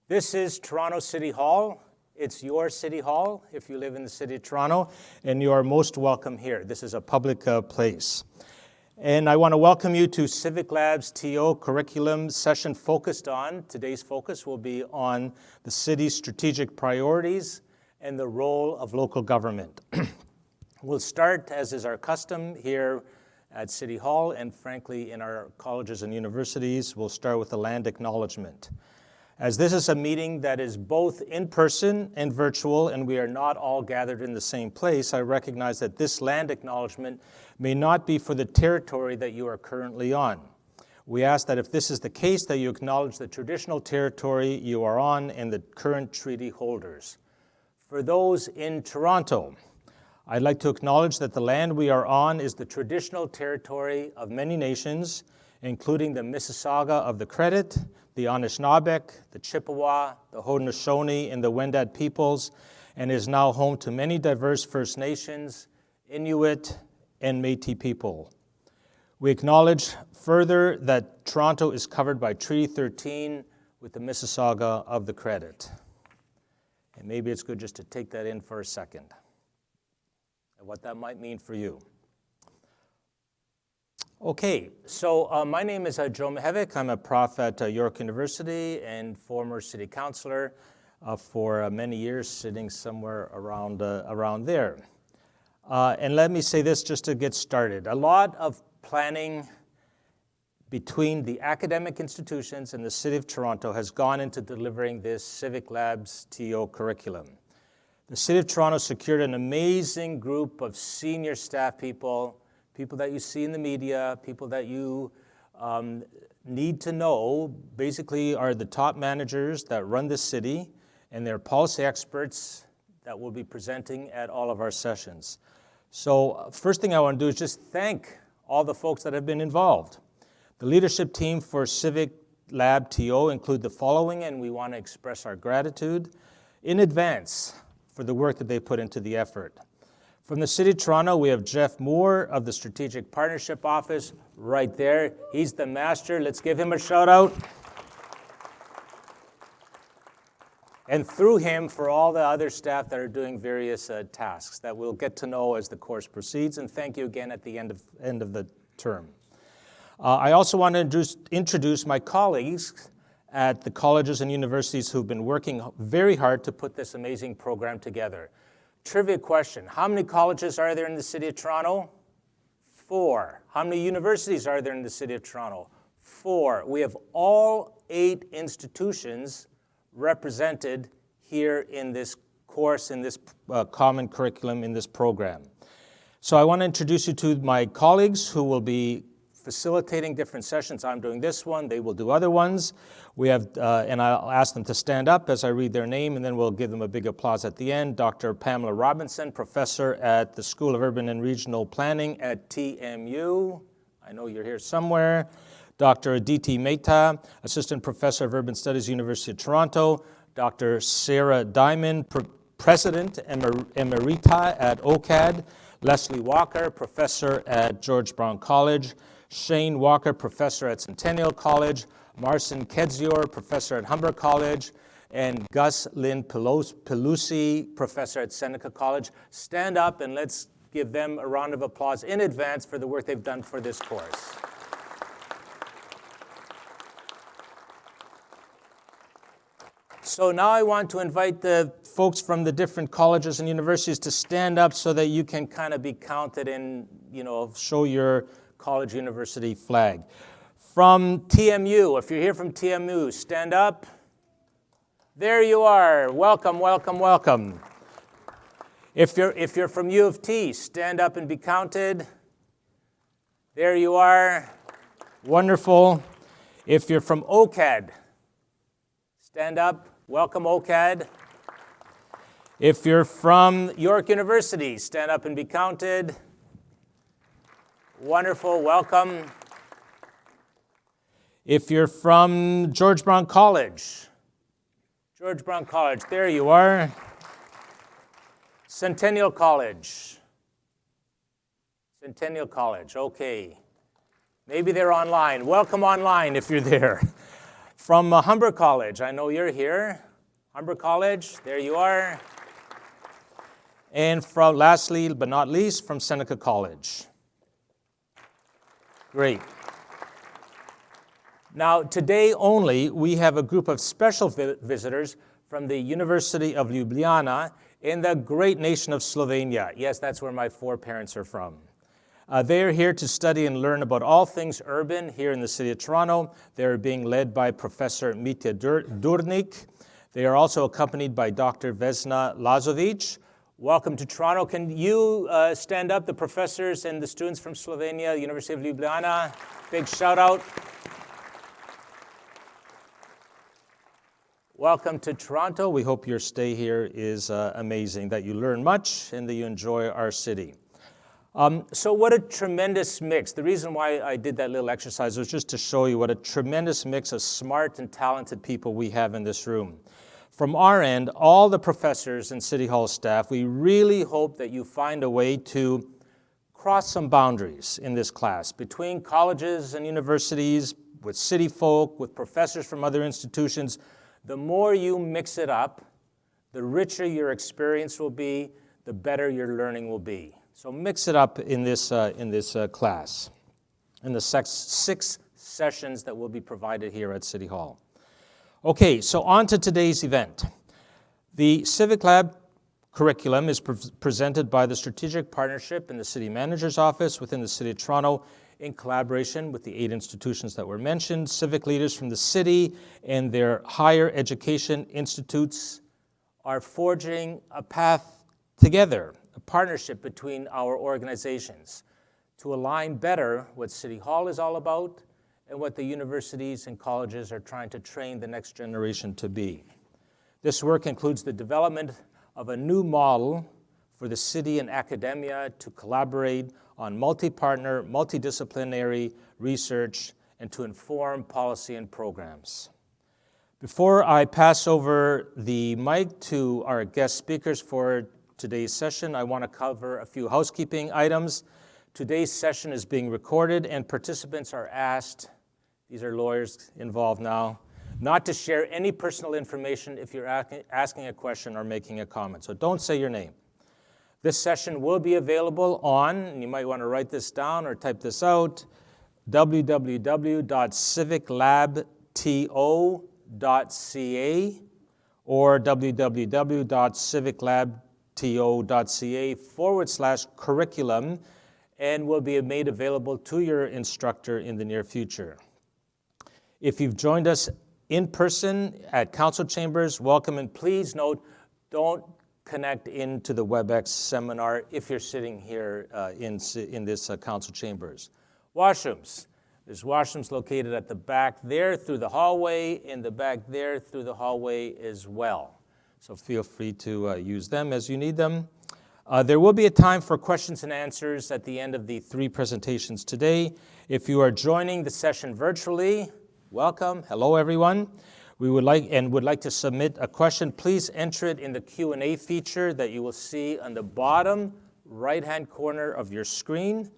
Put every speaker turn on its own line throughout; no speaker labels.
This is Toronto City Hall. It's your City Hall if you live in the City of Toronto, and you are most welcome here. This is a public place. And I want to welcome you to Civic Lab's TO curriculum session today's focus will be on the city's strategic priorities and the role of local government. We'll start, as is our custom here at City Hall, and frankly in our colleges and universities, we'll start with a land acknowledgement. As this is a meeting that is both in person and virtual, and we are not all gathered in the same place, I recognize that this land acknowledgement may not be for the territory that you are currently on. We ask that if this is the case, that you acknowledge the traditional territory you are on and the current treaty holders. For those in Toronto, I'd like to acknowledge that the land we are on is the traditional territory of many nations, including the Mississauga of the Credit, the Anishinaabe, the Chippewa, the Haudenosaunee, and the Wendat peoples, and is now home to many diverse First Nations, Inuit, and Métis people. We acknowledge further that Toronto is covered by Treaty 13 with the Mississauga of the Credit. And maybe it's good just to take that in for a second, and what that might mean for you. Okay, so my name is Joe Mihevc. I'm a prof at York University and former city councillor for many years, sitting somewhere around there. And let me say this just to get started. A lot of planning between the academic institutions and the City of Toronto has gone into delivering this Civic Labs TO curriculum. The City of Toronto secured an amazing group of senior staff people that you see in the media, people that you need to know, basically are the top managers that run the city, and they're policy experts that will be presenting at all of our sessions. So first thing I want to do is just thank all the folks that have been involved. The leadership team for Civic Lab TO include the following, and we want to express our gratitude in advance for the work that they put into the effort. From the City of Toronto, we have Jeff Moore of the Strategic Partnership Office right there. He's the master. Let's give him a shout out. And through him, for all the other staff that are doing various tasks that we'll get to know as the course proceeds. And thank you again at the end of the term. I also want to introduce my colleagues at the colleges and universities who've been working very hard to put this amazing program together. Trivia question, how many colleges are there in the City of Toronto? 4. How many universities are there in the City of Toronto? 4. We have all 8 institutions represented here in this course, in this common curriculum, in this program. So I want to introduce you to my colleagues who will be facilitating different sessions. I'm doing this one, they will do other ones. We have, and I'll ask them to stand up as I read their name, and then we'll give them a big applause at the end. Dr. Pamela Robinson, professor at the School of Urban and Regional Planning at TMU. I know you're here somewhere. Dr. Aditi Mehta, assistant professor of urban studies, University of Toronto. Dr. Sarah Diamond, president emerita at OCAD. Leslie Walker, professor at George Brown College. Shane Walker, professor at Centennial College. Marcin Kedzior, professor at Humber College. And Gus Lynn Pelusi, professor at Seneca College. Stand up and let's give them a round of applause in advance for the work they've done for this course. So now I want to invite the folks from the different colleges and universities to stand up so that you can kind of be counted and, show your college university flag. From TMU, if you're here from TMU, stand up. There you are. Welcome, welcome, welcome. If you're from U of T, stand up and be counted. There you are. Wonderful. If you're from OCAD, stand up. Welcome, OCAD. If you're from York University, stand up and be counted. Wonderful, welcome. If you're from George Brown College, there you are. Centennial College, okay. Maybe they're online. Welcome online if you're there. From Humber College, I know you're here. Humber College, there you are. And from, lastly but not least, from Seneca College. Great. Now, today only, we have a group of special visitors from the University of Ljubljana in the great nation of Slovenia. Yes, that's where my foreparents are from. They are here to study and learn about all things urban here in the city of Toronto. They are being led by Professor Mitja Durnik. They are also accompanied by Dr. Vesna Lazovic. Welcome to Toronto. Can you stand up, the professors and the students from Slovenia, University of Ljubljana? Big shout out. Welcome to Toronto. We hope your stay here is amazing, that you learn much and that you enjoy our city. So what a tremendous mix. The reason why I did that little exercise was just to show you what a tremendous mix of smart and talented people we have in this room. From our end, all the professors and City Hall staff, we really hope that you find a way to cross some boundaries in this class between colleges and universities, with city folk, with professors from other institutions. The more you mix it up, the richer your experience will be, the better your learning will be. So mix it up in this class, in the 6 sessions that will be provided here at City Hall. Okay, so on to today's event. The Civic Lab curriculum is presented by the Strategic Partnership in the City Manager's Office within the City of Toronto, in collaboration with the 8 institutions that were mentioned. Civic leaders from the city and their higher education institutes are forging a path together, a partnership between our organizations to align better what City Hall is all about and what the universities and colleges are trying to train the next generation to be. This work includes the development of a new model for the city and academia to collaborate on multi-partner, multidisciplinary research and to inform policy and programs. Before I pass over the mic to our guest speakers for today's session, I want to cover a few housekeeping items. Today's session is being recorded and participants are asked, these are lawyers involved now, not to share any personal information if you're asking a question or making a comment. So don't say your name. This session will be available on, and you might want to write this down or type this out, www.civiclabto.ca or www.civiclabto.ca/curriculum, and will be made available to your instructor in the near future. If you've joined us in person at Council Chambers, welcome, and please note, don't connect into the WebEx seminar if you're sitting here in this Council Chambers. Washrooms. There's washrooms located at the back there through the hallway, in the back there through the hallway as well. So feel free to use them as you need them. There will be a time for questions and answers at the end of the 3 presentations today. If you are joining the session virtually, welcome. Hello, everyone. We would like to submit a question. Please enter it in the Q&A feature that you will see on the bottom right-hand corner of your screen.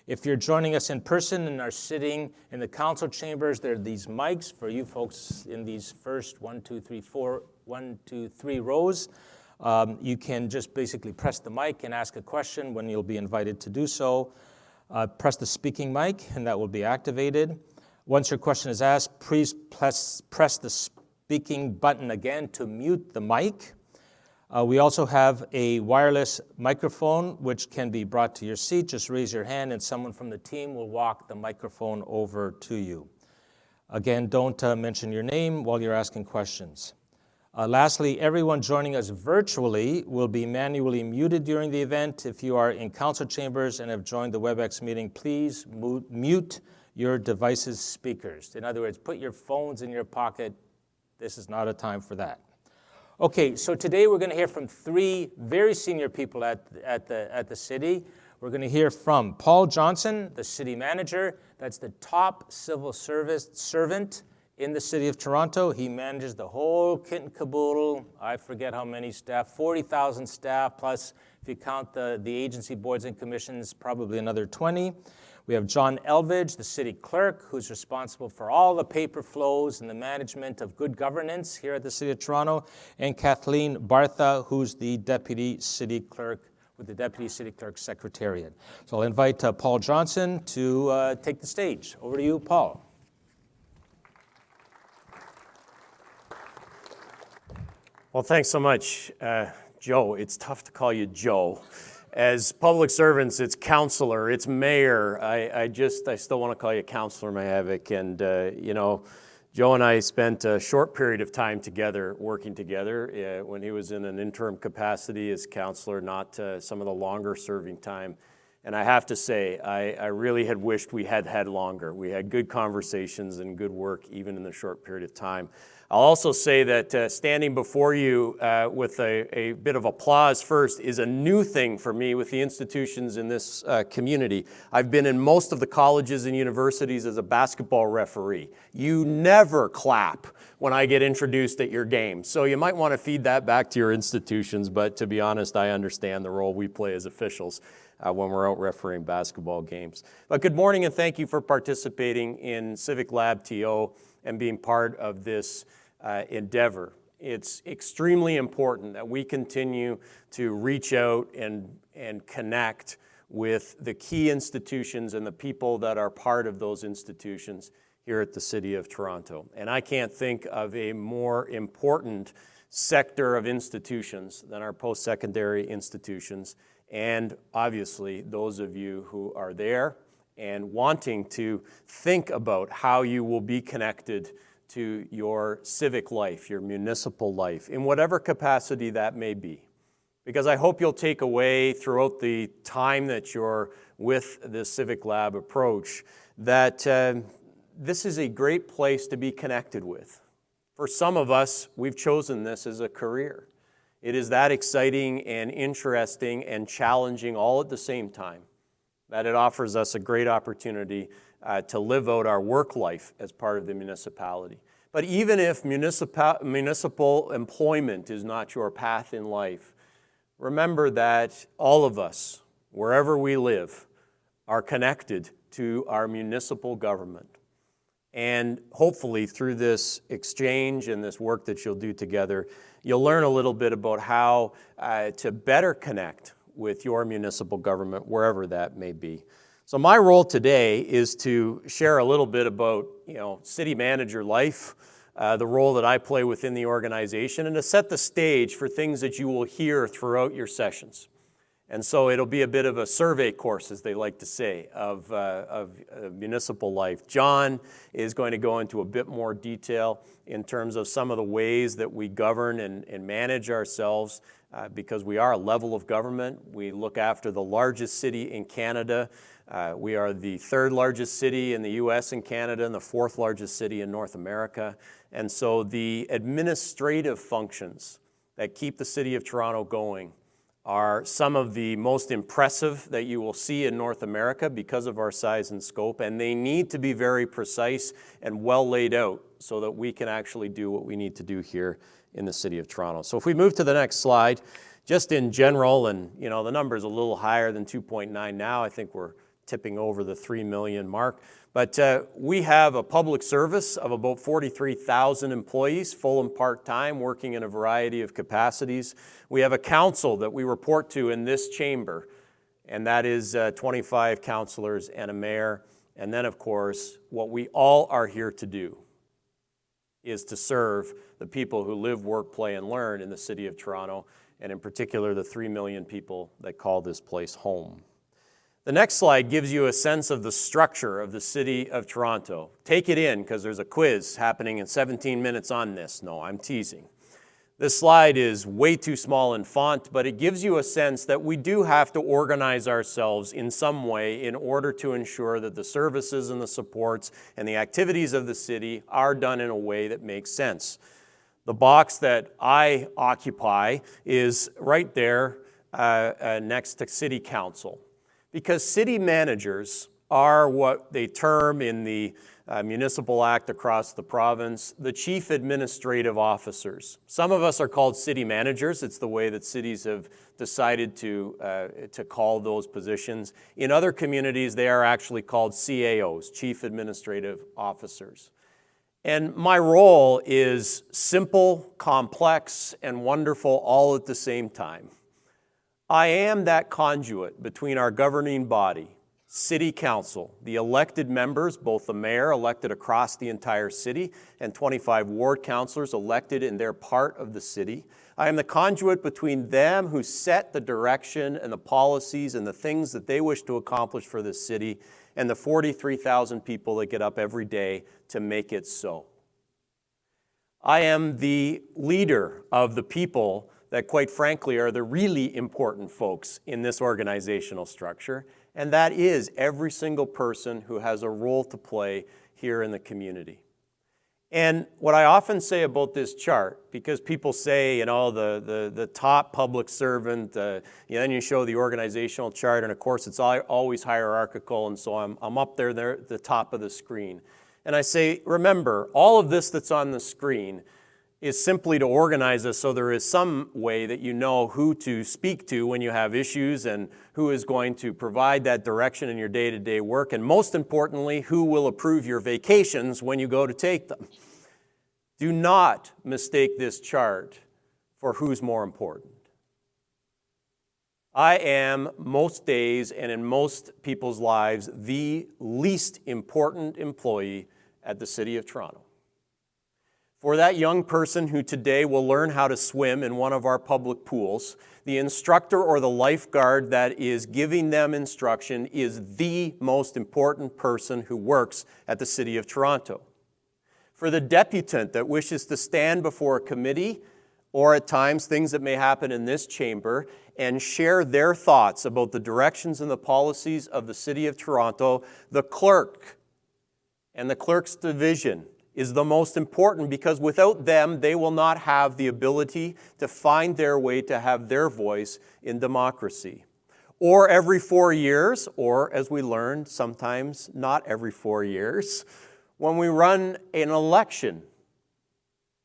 If you're joining us in person and are sitting in the council chambers, there are these mics for you folks in these first 1, 2, 3 rows. You can just basically press the mic and ask a question when you'll be invited to do so. Press the speaking mic and that will be activated. Once your question is asked, please press the speaking button again to mute the mic. We also have a wireless microphone which can be brought to your seat. Just raise your hand and someone from the team will walk the microphone over to you. Again, don't mention your name while you're asking questions. Lastly, everyone joining us virtually will be manually muted during the event. If you are in council chambers and have joined the WebEx meeting, please mute your device's speakers. In other words, put your phones in your pocket. This is not a time for that. Okay, so today we're going to hear from 3 very senior people at the city. We're going to hear from Paul Johnson, the city manager. That's the top civil service servant in the city of Toronto. He manages the whole kit and caboodle. I forget how many staff, 40,000 staff, plus if you count the agency boards and commissions, probably another 20. We have John Elvidge, the city clerk, who's responsible for all the paper flows and the management of good governance here at the City of Toronto, and Kathleen Bartha, who's the deputy city clerk with the Deputy City Clerk Secretariat. So I'll invite Paul Johnson to take the stage. Over to you, Paul.
Well, thanks so much, Joe. It's tough to call you Joe. As public servants, it's councillor, it's mayor. I still want to call you Councillor Mihevc. And, Joe and I spent a short period of time together, working together, when he was in an interim capacity as councillor, not some of the longer serving time. And I have to say, I really had wished we had had longer. We had good conversations and good work, even in the short period of time. I'll also say that standing before you with a bit of applause first is a new thing for me with the institutions in this community. I've been in most of the colleges and universities as a basketball referee. You never clap when I get introduced at your game. So you might want to feed that back to your institutions, but to be honest, I understand the role we play as officials when we're out refereeing basketball games. But good morning and thank you for participating in Civic Lab TO and being part of this endeavor. It's extremely important that we continue to reach out and connect with the key institutions and the people that are part of those institutions here at the City of Toronto. And I can't think of a more important sector of institutions than our post-secondary institutions, and obviously those of you who are there and wanting to think about how you will be connected to your civic life, your municipal life, in whatever capacity that may be. Because I hope you'll take away throughout the time that you're with the Civic Lab approach that this is a great place to be connected with. For some of us, we've chosen this as a career. It is that exciting and interesting and challenging all at the same time that it offers us a great opportunity to live out our work life as part of the municipality. But even if municipal employment is not your path in life, remember that all of us, wherever we live, are connected to our municipal government. And hopefully through this exchange and this work that you'll do together, you'll learn a little bit about how to better connect with your municipal government, wherever that may be. So my role today is to share a little bit about, city manager life, the role that I play within the organization, and to set the stage for things that you will hear throughout your sessions. And so it'll be a bit of a survey course, as they like to say, of municipal life. John is going to go into a bit more detail in terms of some of the ways that we govern and manage ourselves, because we are a level of government. We look after the largest city in Canada. We are the third largest city in the US and Canada and the fourth largest city in North America. And so the administrative functions that keep the City of Toronto going are some of the most impressive that you will see in North America because of our size and scope, and they need to be very precise and well laid out so that we can actually do what we need to do here in the City of Toronto. So if we move to the next slide, just in general, and the number is a little higher than 2.9 now, I think we're tipping over the 3 million mark. But we have a public service of about 43,000 employees, full and part-time, working in a variety of capacities. We have a council that we report to in this chamber, and that is 25 councillors and a mayor. And then, of course, what we all are here to do is to serve the people who live, work, play, and learn in the City of Toronto, and in particular, the 3 million people that call this place home. The next slide gives you a sense of the structure of the City of Toronto. Take it in, because there's a quiz happening in 17 minutes on this. No, I'm teasing. This slide is way too small in font, but it gives you a sense that we do have to organize ourselves in some way in order to ensure that the services and the supports and the activities of the city are done in a way that makes sense. The box that I occupy is right there next to City Council. Because city managers are what they term in the municipal act across the province, the chief administrative officers. Some of us are called city managers. It's the way that cities have decided to call those positions. In other communities, they are actually called CAOs, chief administrative officers. And my role is simple, complex, and wonderful all at the same time. I am that conduit between our governing body, City Council, the elected members, both the mayor elected across the entire city and 25 ward councillors elected in their part of the city. I am the conduit between them who set the direction and the policies and the things that they wish to accomplish for this city and the 43,000 people that get up every day to make it so. I am the leader of the people that, quite frankly, are the really important folks in this organizational structure, and that is every single person who has a role to play here in the community. And what I often say about this chart, because people say, the top public servant, then you show the organizational chart, and of course it's always hierarchical, and so I'm up there at the top of the screen. And I say, remember, all of this that's on the screen is simply to organize us so there is some way that you know who to speak to when you have issues and who is going to provide that direction in your day-to-day work, and most importantly, who will approve your vacations when you go to take them. Do not mistake this chart for who's more important. I am, most days and in most people's lives, the least important employee at the City of Toronto. For that young person who today will learn how to swim in one of our public pools, the instructor or the lifeguard that is giving them instruction is the most important person who works at the City of Toronto. For the deputant that wishes to stand before a committee, or at times things that may happen in this chamber, and share their thoughts about the directions and the policies of the City of Toronto, the clerk and the clerk's division is the most important, because without them, they will not have the ability to find their way to have their voice in democracy. Or every 4 years, or as we learned, sometimes not every 4 years, when we run an election,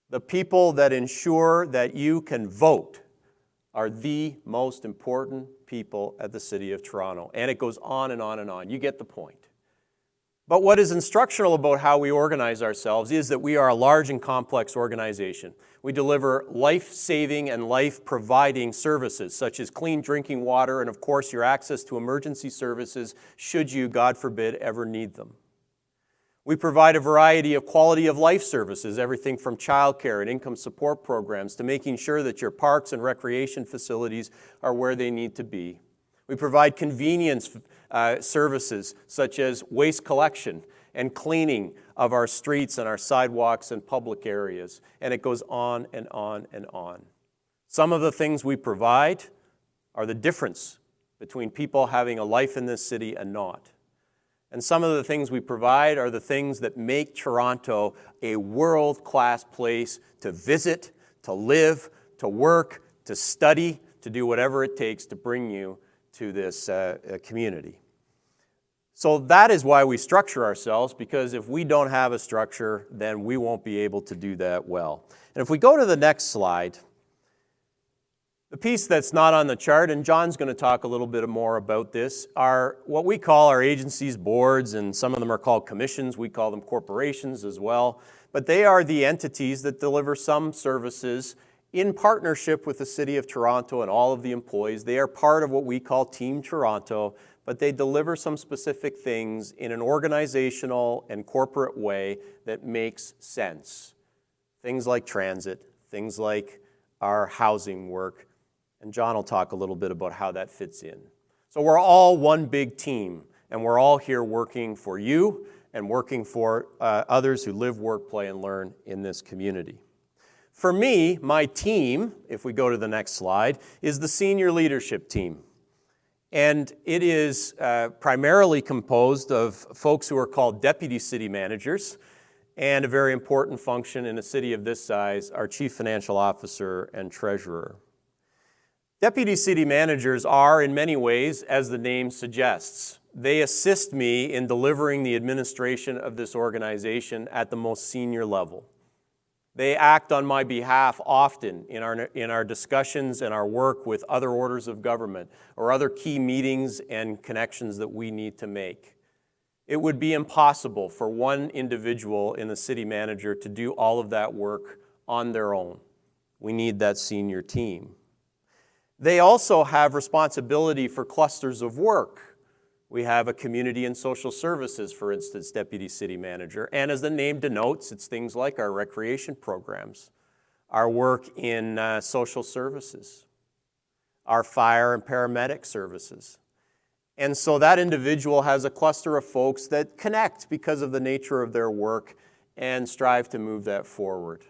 the people that ensure that you can vote are the most important people at the City of Toronto. And it goes on and on and on. You get the point. But what is instructional about how we organize ourselves is that we are a large and complex organization. We deliver life-saving and life-providing services, such as clean drinking water and, of course, your access to emergency services should you, God forbid, ever need them. We provide a variety of quality of life services, everything from childcare and income support programs to making sure that your parks and recreation facilities are where they need to be. We provide convenience services such as waste collection and cleaning of our streets and our sidewalks and public areas. And it goes on and on and on. Some of the things we provide are the difference between people having a life in this city and not. And some of the things we provide are the things that make Toronto a world-class place to visit, to live, to work, to study, to do whatever it takes to bring you to this community. So that is why we structure ourselves, because if we don't have a structure, then we won't be able to do that well. And if we go to the next slide, the piece that's not on the chart, and John's going to talk a little bit more about this, are what we call our agencies, boards, and some of them are called commissions. We call them corporations as well. But they are the entities that deliver some services in partnership with the City of Toronto and all of the employees. They are part of what we call Team Toronto, but they deliver some specific things in an organizational and corporate way that makes sense. Things like transit, things like our housing work, and John will talk a little bit about how that fits in. So we're all one big team, and we're all here working for you and working for others who live, work, play, and learn in this community. For me, my team, if we go to the next slide, is the senior leadership team. And it is primarily composed of folks who are called deputy city managers, and a very important function in a city of this size, our chief financial officer and treasurer. Deputy city managers are, in many ways, as the name suggests, they assist me in delivering the administration of this organization at the most senior level. They act on my behalf often in our discussions and our work with other orders of government or other key meetings and connections that we need to make. It would be impossible for one individual in the city manager to do all of that work on their own. We need that senior team. They also have responsibility for clusters of work. We have a community and social services, for instance, deputy city manager. And as the name denotes, it's things like our recreation programs, our work in social services, our fire and paramedic services. And so that individual has a cluster of folks that connect because of the nature of their work and strive to move that forward.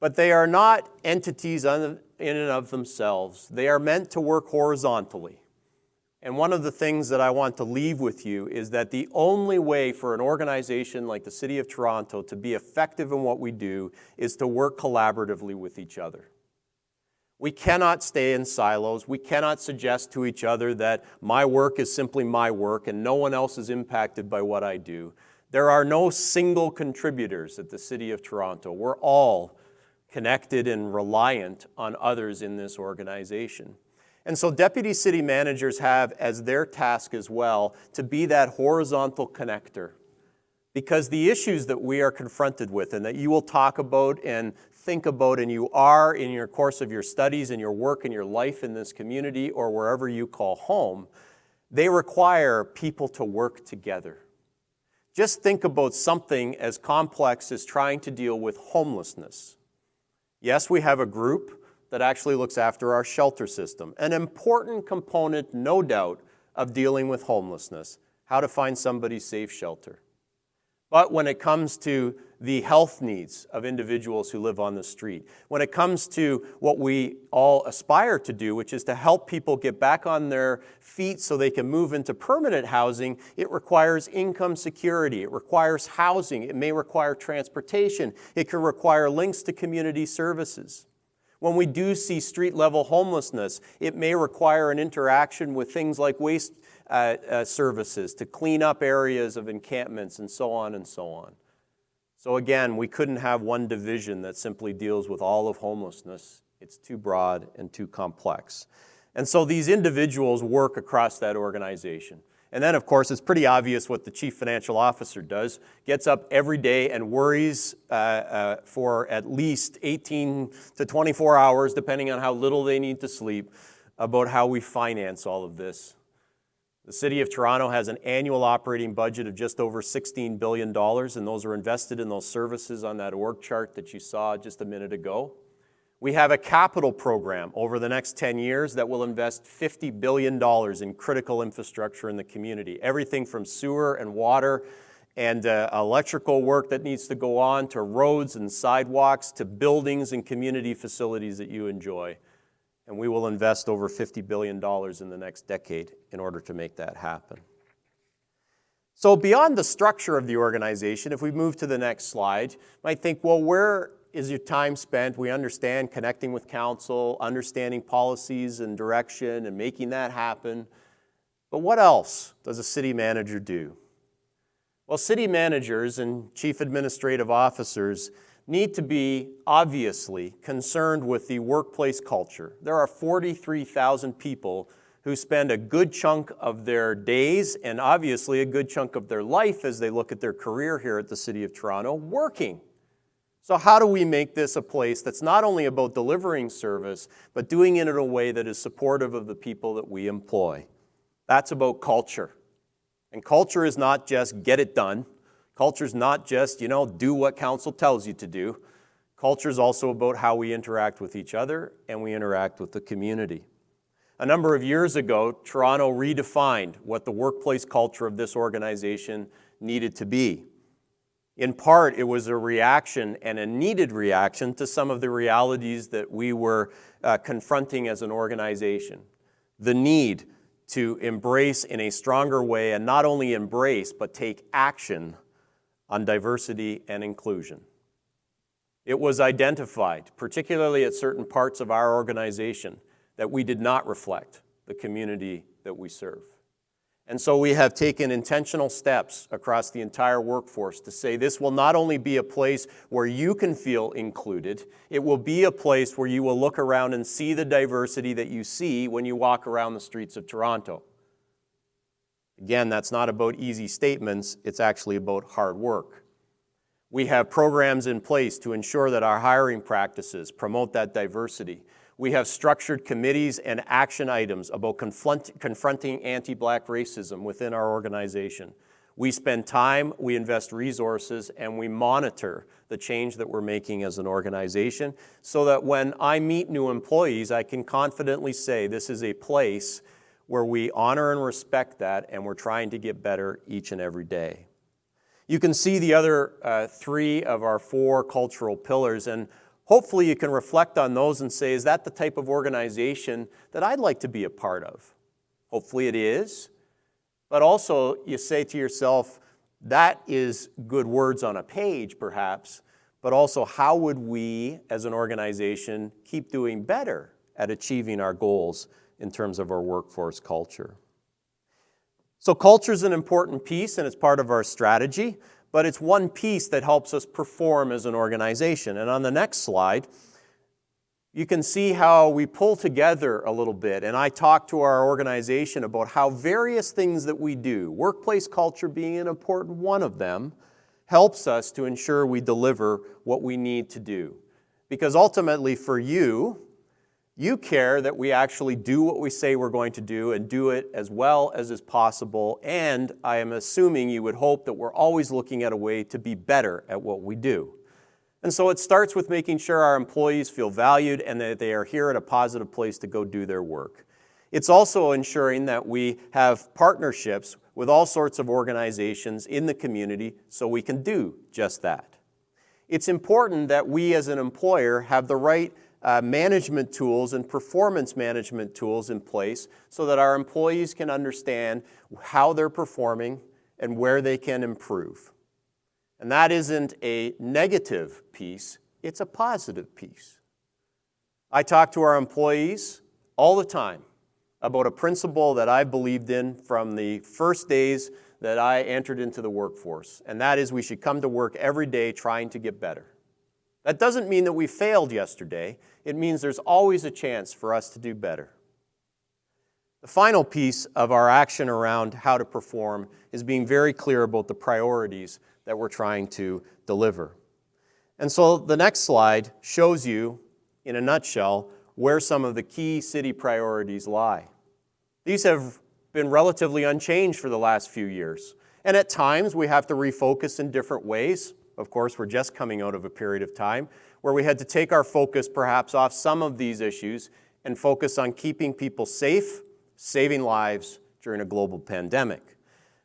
But they are not entities in and of themselves. They are meant to work horizontally. And one of the things that I want to leave with you is that the only way for an organization like the City of Toronto to be effective in what we do is to work collaboratively with each other. We cannot stay in silos. We cannot suggest to each other that my work is simply my work and no one else is impacted by what I do. There are no single contributors at the City of Toronto. We're all connected and reliant on others in this organization. And so deputy city managers have as their task as well to be that horizontal connector. Because the issues that we are confronted with and that you will talk about and think about and you are in your course of your studies and your work and your life in this community or wherever you call home, they require people to work together. Just think about something as complex as trying to deal with homelessness. Yes, we have a group that actually looks after our shelter system. An important component, no doubt, of dealing with homelessness, how to find somebody safe shelter. But when it comes to the health needs of individuals who live on the street, when it comes to what we all aspire to do, which is to help people get back on their feet so they can move into permanent housing, it requires income security, it requires housing, it may require transportation, it could require links to community services. When we do see street-level homelessness, it may require an interaction with things like waste services to clean up areas of encampments and so on and so on. So again, we couldn't have one division that simply deals with all of homelessness. It's too broad and too complex. And so these individuals work across that organization. And then, of course, it's pretty obvious what the chief financial officer does. Gets up every day and worries for at least 18 to 24 hours, depending on how little they need to sleep, about how we finance all of this. The City of Toronto has an annual operating budget of just over $16 billion, and those are invested in those services on that org chart that you saw just a minute ago. We have a capital program over the next 10 years that will invest $50 billion in critical infrastructure in the community. Everything from sewer and water and electrical work that needs to go on to roads and sidewalks to buildings and community facilities that you enjoy. And we will invest over $50 billion in the next decade in order to make that happen. So beyond the structure of the organization, if we move to the next slide, you might think, well, where is your time spent? We understand connecting with council, understanding policies and direction and making that happen. But what else does a city manager do? Well, city managers and chief administrative officers need to be obviously concerned with the workplace culture. There are 43,000 people who spend a good chunk of their days and obviously a good chunk of their life as they look at their career here at the City of Toronto working. So how do we make this a place that's not only about delivering service, but doing it in a way that is supportive of the people that we employ? That's about culture. And culture is not just get it done. Culture is not just, do what council tells you to do. Culture is also about how we interact with each other and we interact with the community. A number of years ago, Toronto redefined what the workplace culture of this organization needed to be. In part, it was a reaction and a needed reaction to some of the realities that we were confronting as an organization. The need to embrace in a stronger way, and not only embrace, but take action on diversity and inclusion. It was identified, particularly at certain parts of our organization, that we did not reflect the community that we serve. And so we have taken intentional steps across the entire workforce to say this will not only be a place where you can feel included, it will be a place where you will look around and see the diversity that you see when you walk around the streets of Toronto. Again, that's not about easy statements, it's actually about hard work. We have programs in place to ensure that our hiring practices promote that diversity. We have structured committees and action items about confronting anti-Black racism within our organization. We spend time, we invest resources, and we monitor the change that we're making as an organization so that when I meet new employees, I can confidently say this is a place where we honor and respect that, and we're trying to get better each and every day. You can see the other 3 of our 4 cultural pillars, and hopefully you can reflect on those and say, is that the type of organization that I'd like to be a part of? Hopefully it is. But also you say to yourself, that is good words on a page perhaps, but also how would we as an organization keep doing better at achieving our goals in terms of our workforce culture? So culture is an important piece and it's part of our strategy, but it's one piece that helps us perform as an organization. And on the next slide, you can see how we pull together a little bit. And I talk to our organization about how various things that we do, workplace culture being an important one of them, helps us to ensure we deliver what we need to do. Because ultimately for you care that we actually do what we say we're going to do and do it as well as is possible. And I am assuming you would hope that we're always looking at a way to be better at what we do. And so it starts with making sure our employees feel valued and that they are here at a positive place to go do their work. It's also ensuring that we have partnerships with all sorts of organizations in the community so we can do just that. It's important that we as an employer have the right management tools and performance management tools in place so that our employees can understand how they're performing and where they can improve. And that isn't a negative piece, it's a positive piece. I talk to our employees all the time about a principle that I believed in from the first days that I entered into the workforce, and that is we should come to work every day trying to get better. That doesn't mean that we failed yesterday. It means there's always a chance for us to do better. The final piece of our action around how to perform is being very clear about the priorities that we're trying to deliver. And so the next slide shows you, in a nutshell, where some of the key city priorities lie. These have been relatively unchanged for the last few years. And at times we have to refocus in different ways. Of course, we're just coming out of a period of time where we had to take our focus perhaps off some of these issues and focus on keeping people safe, saving lives during a global pandemic.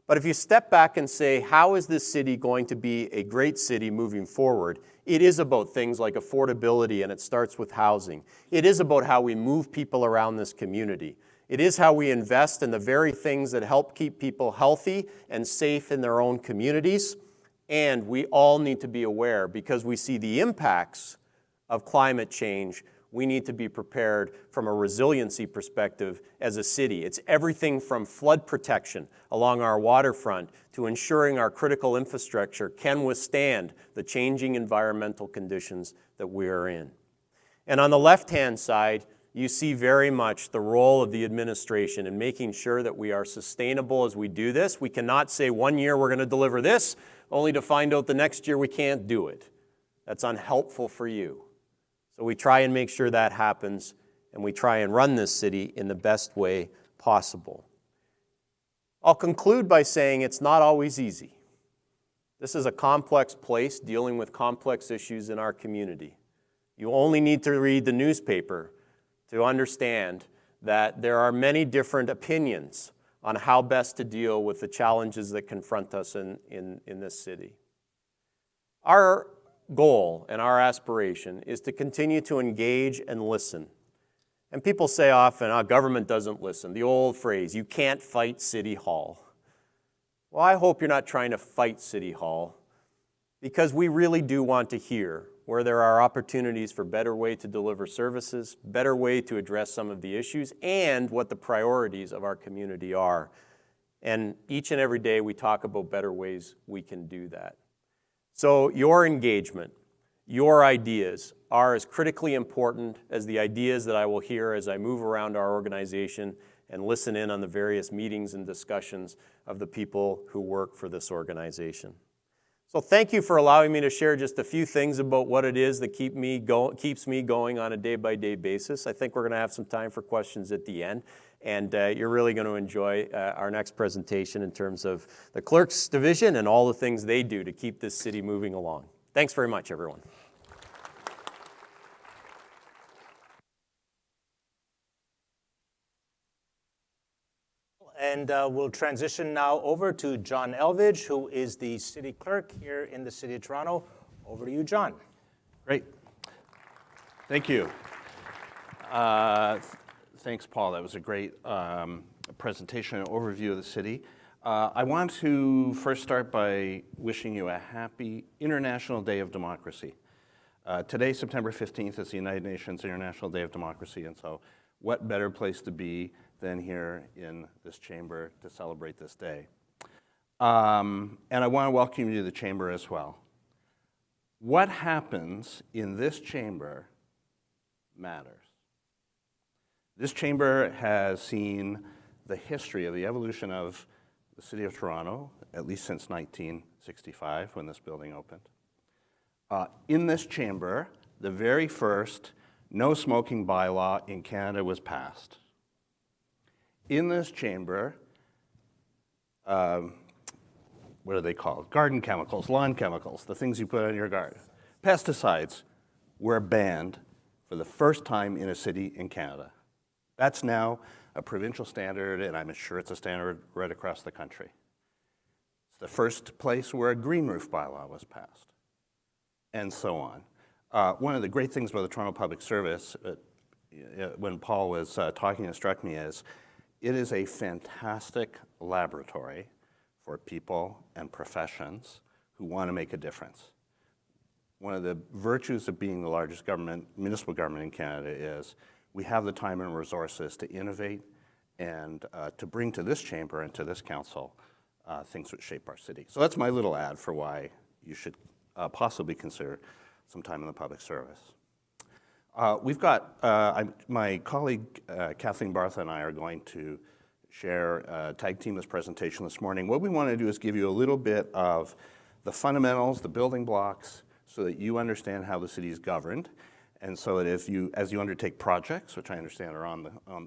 But if you step back and say, how is this city going to be a great city moving forward? It is about things like affordability, and it starts with housing. It is about how we move people around this community. It is how we invest in the very things that help keep people healthy and safe in their own communities. And we all need to be aware, because we see the impacts of climate change, we need to be prepared from a resiliency perspective as a city. It's everything from flood protection along our waterfront to ensuring our critical infrastructure can withstand the changing environmental conditions that we are in. And on the left-hand side, you see very much the role of the administration in making sure that we are sustainable as we do this. We cannot say 1 year we're going to deliver this, only to find out the next year we can't do it. That's unhelpful for you. So we try and make sure that happens, and we try and run this city in the best way possible. I'll conclude by saying it's not always easy. This is a complex place dealing with complex issues in our community. You only need to read the newspaper to understand that there are many different opinions on how best to deal with the challenges that confront us in this city. Our goal and our aspiration is to continue to engage and listen. And people say often, government doesn't listen. The old phrase, you can't fight City Hall. Well, I hope you're not trying to fight City Hall, because we really do want to hear where there are opportunities for better way to deliver services, better way to address some of the issues, and what the priorities of our community are. And each and every day we talk about better ways we can do that. So your engagement, your ideas are as critically important as the ideas that I will hear as I move around our organization and listen in on the various meetings and discussions of the people who work for this organization. So thank you for allowing me to share just a few things about what it is that keeps me going on a day-by-day basis. I think we're going to have some time for questions at the end, and you're really going to enjoy our next presentation in terms of the Clerks Division and all the things they do to keep this city moving along. Thanks very much, everyone.
And we'll transition now over to John Elvidge, who is the city clerk here in the city of Toronto. Over to you, John.
Great. Thank you. Thanks, Paul. That was a great presentation and overview of the city. I want to first start by wishing you a happy International Day of Democracy. Today, September 15th, is the United Nations International Day of Democracy, and so what better place to be than here in this chamber to celebrate this day. And I want to welcome you to the chamber as well. What happens in this chamber matters. This chamber has seen the history of the evolution of the city of Toronto, at least since 1965 when this building opened. In this chamber, the very first no smoking bylaw in Canada was passed. In this chamber, what are they called? Garden chemicals, lawn chemicals, the things you put on your garden. Pesticides were banned for the first time in a city in Canada. That's now a provincial standard, and I'm sure it's a standard right across the country. It's the first place where a green roof bylaw was passed, and so on. One of the great things about the Toronto Public Service, when Paul was talking, it struck me as it is a fantastic laboratory for people and professions who want to make a difference. One of the virtues of being the largest municipal government in Canada is we have the time and resources to innovate and to bring to this chamber and to this council things which shape our city. So that's my little ad for why you should possibly consider some time in the public service. We've got, my colleague Kathleen Bartha and I are going to share, tag team this presentation this morning. What we want to do is give you a little bit of the fundamentals, the building blocks, so that you understand how the city is governed, and so that as you undertake projects, which I understand are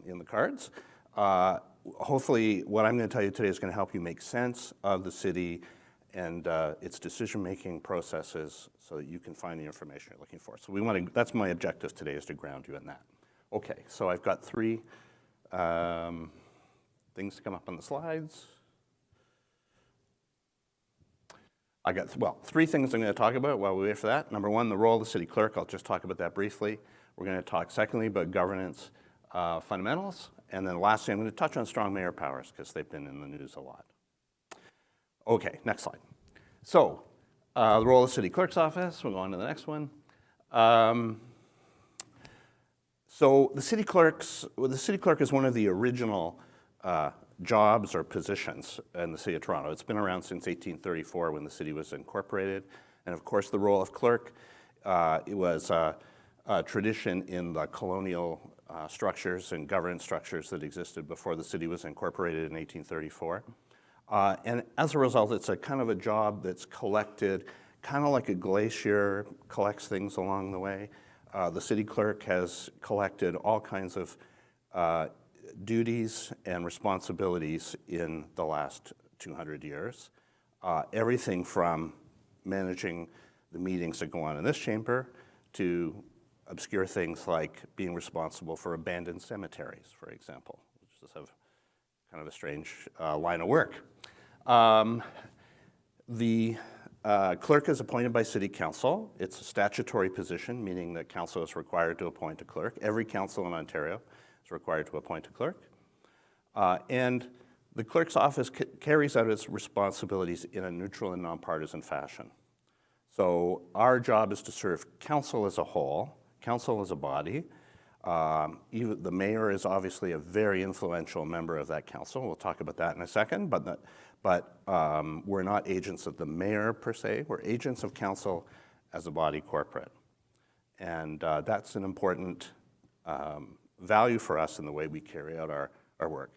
in the cards, hopefully what I'm going to tell you today is going to help you make sense of the city and its decision-making processes so that you can find the information you're looking for. So that's my objective today, is to ground you in that. Okay, so I've got three things to come up on the slides. Three things I'm going to talk about while we wait for that. Number one, the role of the city clerk. I'll just talk about that briefly. We're going to talk, secondly, about governance fundamentals. And then lastly, I'm going to touch on strong mayor powers, because they've been in the news a lot. Okay, next slide. So, the role of the city clerk's office. We'll go on to the next one. So the city clerk is one of the original jobs or positions in the city of Toronto. It's been around since 1834 when the city was incorporated. And of course, the role of clerk, it was a tradition in the colonial structures and governance structures that existed before the city was incorporated in 1834. And as a result, it's a kind of a job that's collected, kind of like a glacier collects things along the way. The city clerk has collected all kinds of duties and responsibilities in the last 200 years. Everything from managing the meetings that go on in this chamber to obscure things like being responsible for abandoned cemeteries, for example, which just have kind of a strange line of work. The clerk is appointed by city council. It's a statutory position, meaning that council is required to appoint a clerk. Every council in Ontario is required to appoint a clerk. And the clerk's office carries out its responsibilities in a neutral and nonpartisan fashion. So our job is to serve council as a whole, council as a body, Even the mayor is obviously a very influential member of that council. We'll talk about that in a second, but we're not agents of the mayor per se. We're agents of council as a body corporate. And that's an important value for us in the way we carry out our work.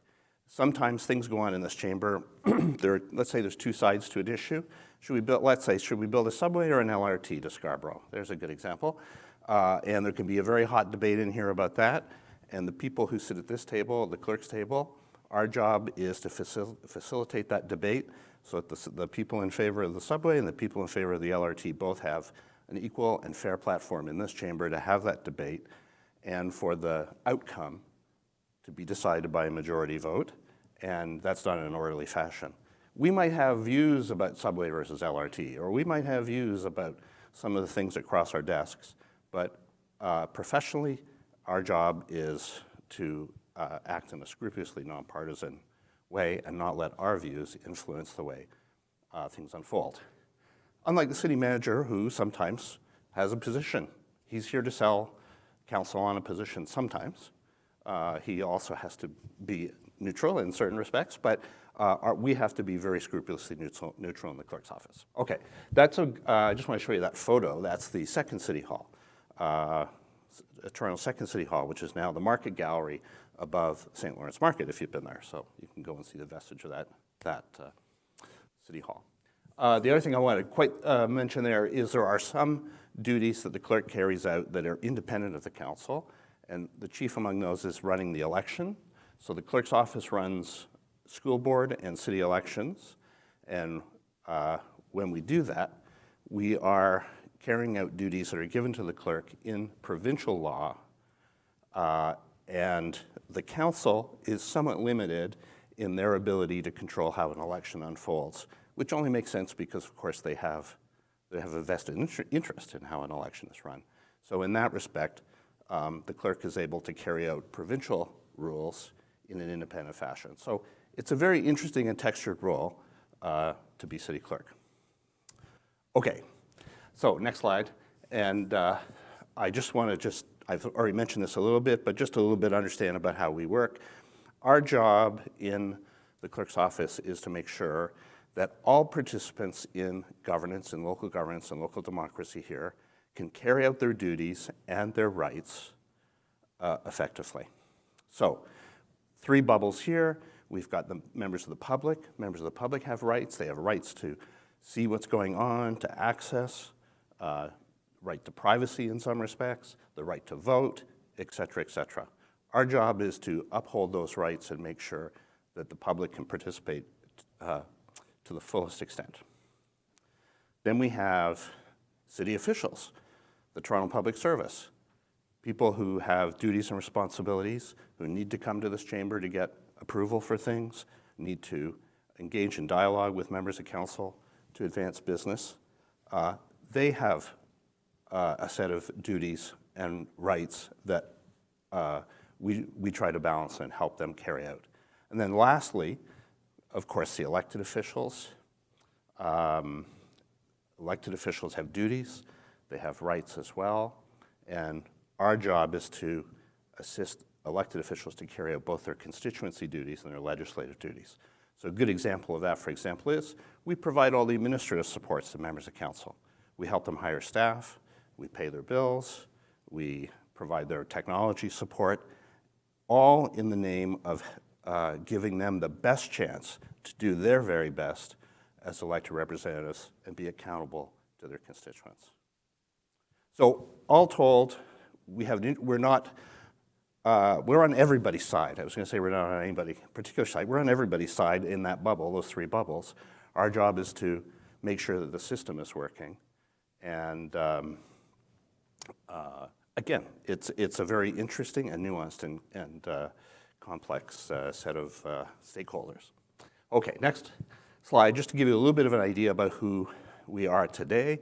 Sometimes things go on in this chamber. Let's say there's two sides to an issue. Should we build a subway or an LRT to Scarborough? There's a good example. And there can be a very hot debate in here about that. And the people who sit at this table, the clerk's table, our job is to facilitate that debate so that the people in favor of the subway and the people in favor of the LRT both have an equal and fair platform in this chamber to have that debate and for the outcome to be decided by a majority vote, and that's done in an orderly fashion. We might have views about subway versus LRT, or we might have views about some of the things that cross our desks, but professionally, our job is to act in a scrupulously nonpartisan way and not let our views influence the way things unfold. Unlike the city manager, who sometimes has a position. He's here to sell council on a position sometimes. He also has to be neutral in certain respects, but we have to be very scrupulously neutral in the clerk's office. Okay, I just want to show you that photo. That's the second City Hall, Toronto's second City Hall, which is now the Market Gallery above St. Lawrence Market, if you've been there. So you can go and see the vestige of that City Hall. The other thing I want to mention there is there are some duties that the clerk carries out that are independent of the council, and the chief among those is running the election. So the clerk's office runs school board and city elections, and when we do that, we are carrying out duties that are given to the clerk in provincial law, and the council is somewhat limited in their ability to control how an election unfolds, which only makes sense because, of course, they have a vested interest in how an election is run. So in that respect, the clerk is able to carry out provincial rules in an independent fashion. So it's a very interesting and textured role to be city clerk. Okay, so next slide. And I just want to I've already mentioned this a little bit, but just a little bit understand about how we work. Our job in the clerk's office is to make sure that all participants in governance, in local governance and local democracy here can carry out their duties and their rights effectively. So 3 bubbles here. We've got the members of the public. Members of the public have rights. They have rights to see what's going on, to access, right to privacy in some respects, the right to vote, et cetera, et cetera. Our job is to uphold those rights and make sure that the public can participate to the fullest extent. Then we have city officials, the Toronto Public Service, people who have duties and responsibilities, who need to come to this chamber to get approval for things, need to engage in dialogue with members of council to advance business. They have a set of duties and rights that we try to balance and help them carry out. And then lastly, of course, the elected officials. Elected officials have duties, they have rights as well, and our job is to assist elected officials to carry out both their constituency duties and their legislative duties. So a good example of that, for example, is we provide all the administrative supports to members of council. We help them hire staff, we pay their bills, we provide their technology support, all in the name of giving them the best chance to do their very best as elected representatives and be accountable to their constituents. So all told, we're on everybody's side. I was going to say we're not on any particular side. We're on everybody's side in that bubble, those 3 bubbles. Our job is to make sure that the system is working. And again, it's a very interesting and nuanced and complex set of stakeholders. Okay, next slide, just to give you a little bit of an idea about who we are today.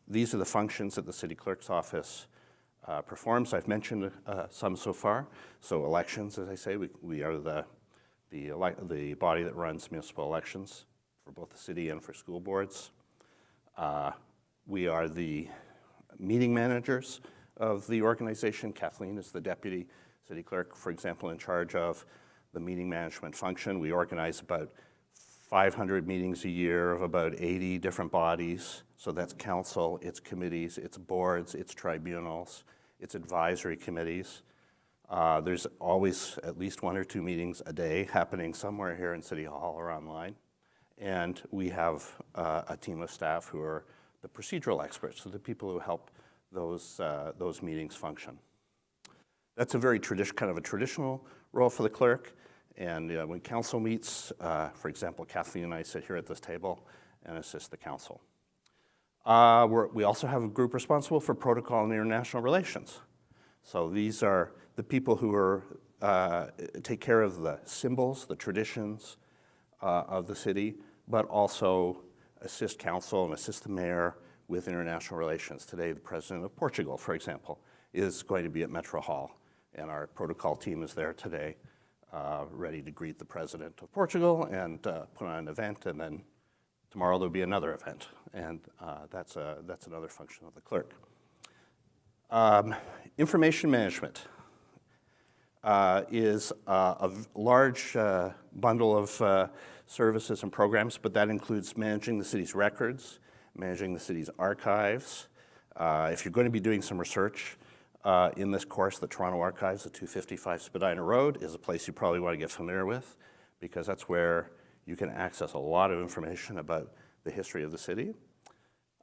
These are the functions that the city clerk's office performs. I've mentioned some so far. So elections, as I say, we are the body that runs municipal elections for both the city and for school boards. We are the meeting managers of the organization. Kathleen is the deputy city clerk, for example, in charge of the meeting management function. We organize about 500 meetings a year of about 80 different bodies. So that's council, it's committees, it's boards, it's tribunals, it's advisory committees. There's always at least 1 or 2 meetings a day happening somewhere here in City Hall or online. And we have a team of staff who are the procedural experts, so the people who help those meetings function. That's a very kind of a traditional role for the clerk. And when council meets, for example, Kathleen and I sit here at this table and assist the council. We also have a group responsible for protocol and international relations. So these are the people who take care of the symbols, the traditions of the city, but also assist council and assist the mayor with international relations. Today, the president of Portugal, for example, is going to be at Metro Hall, and our protocol team is there today, ready to greet the president of Portugal and put on an event, and then tomorrow there'll be another event, and that's another function of the clerk. Information management is a large bundle of services and programs, but that includes managing the city's records, managing the city's archives. If you're going to be doing some research in this course, the Toronto Archives at 255 Spadina Road is a place you probably want to get familiar with, because that's where you can access a lot of information about the history of the city.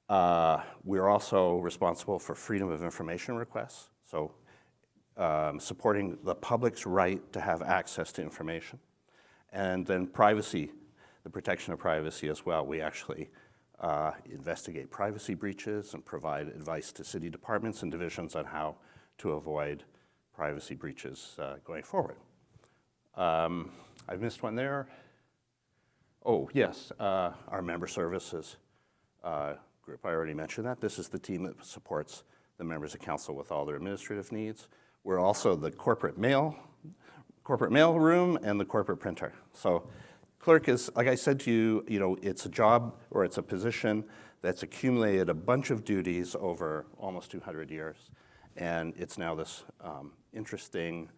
We're also responsible for freedom of information requests, so supporting the public's right to have access to information. And then privacy, the protection of privacy as well. We actually investigate privacy breaches and provide advice to city departments and divisions on how to avoid privacy breaches going forward. I've missed one there. Oh, yes, our member services group. I already mentioned that. This is the team that supports the members of council with all their administrative needs. We're also the corporate mail room and the corporate printer. So clerk is, like I said to you, it's a job or it's a position that's accumulated a bunch of duties over almost 200 years. And it's now this interesting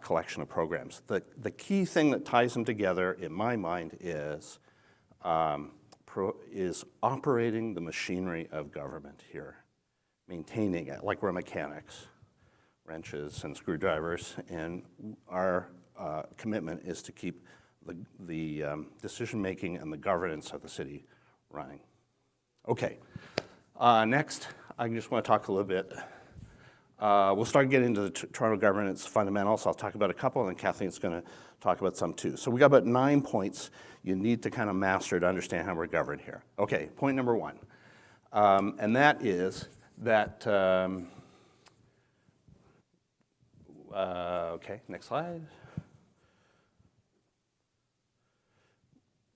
collection of programs. The key thing that ties them together, in my mind, is operating the machinery of government here, maintaining it, like we're mechanics, wrenches and screwdrivers, and our commitment is to keep the decision-making and the governance of the city running. Okay, next, I just want to talk a little bit. We'll start getting into the Toronto governance fundamentals. I'll talk about a couple, and then Kathleen's going to talk about some too. So we got about 9 points you need to kind of master to understand how we're governed here. Okay, point number 1, and that is that, okay, next slide.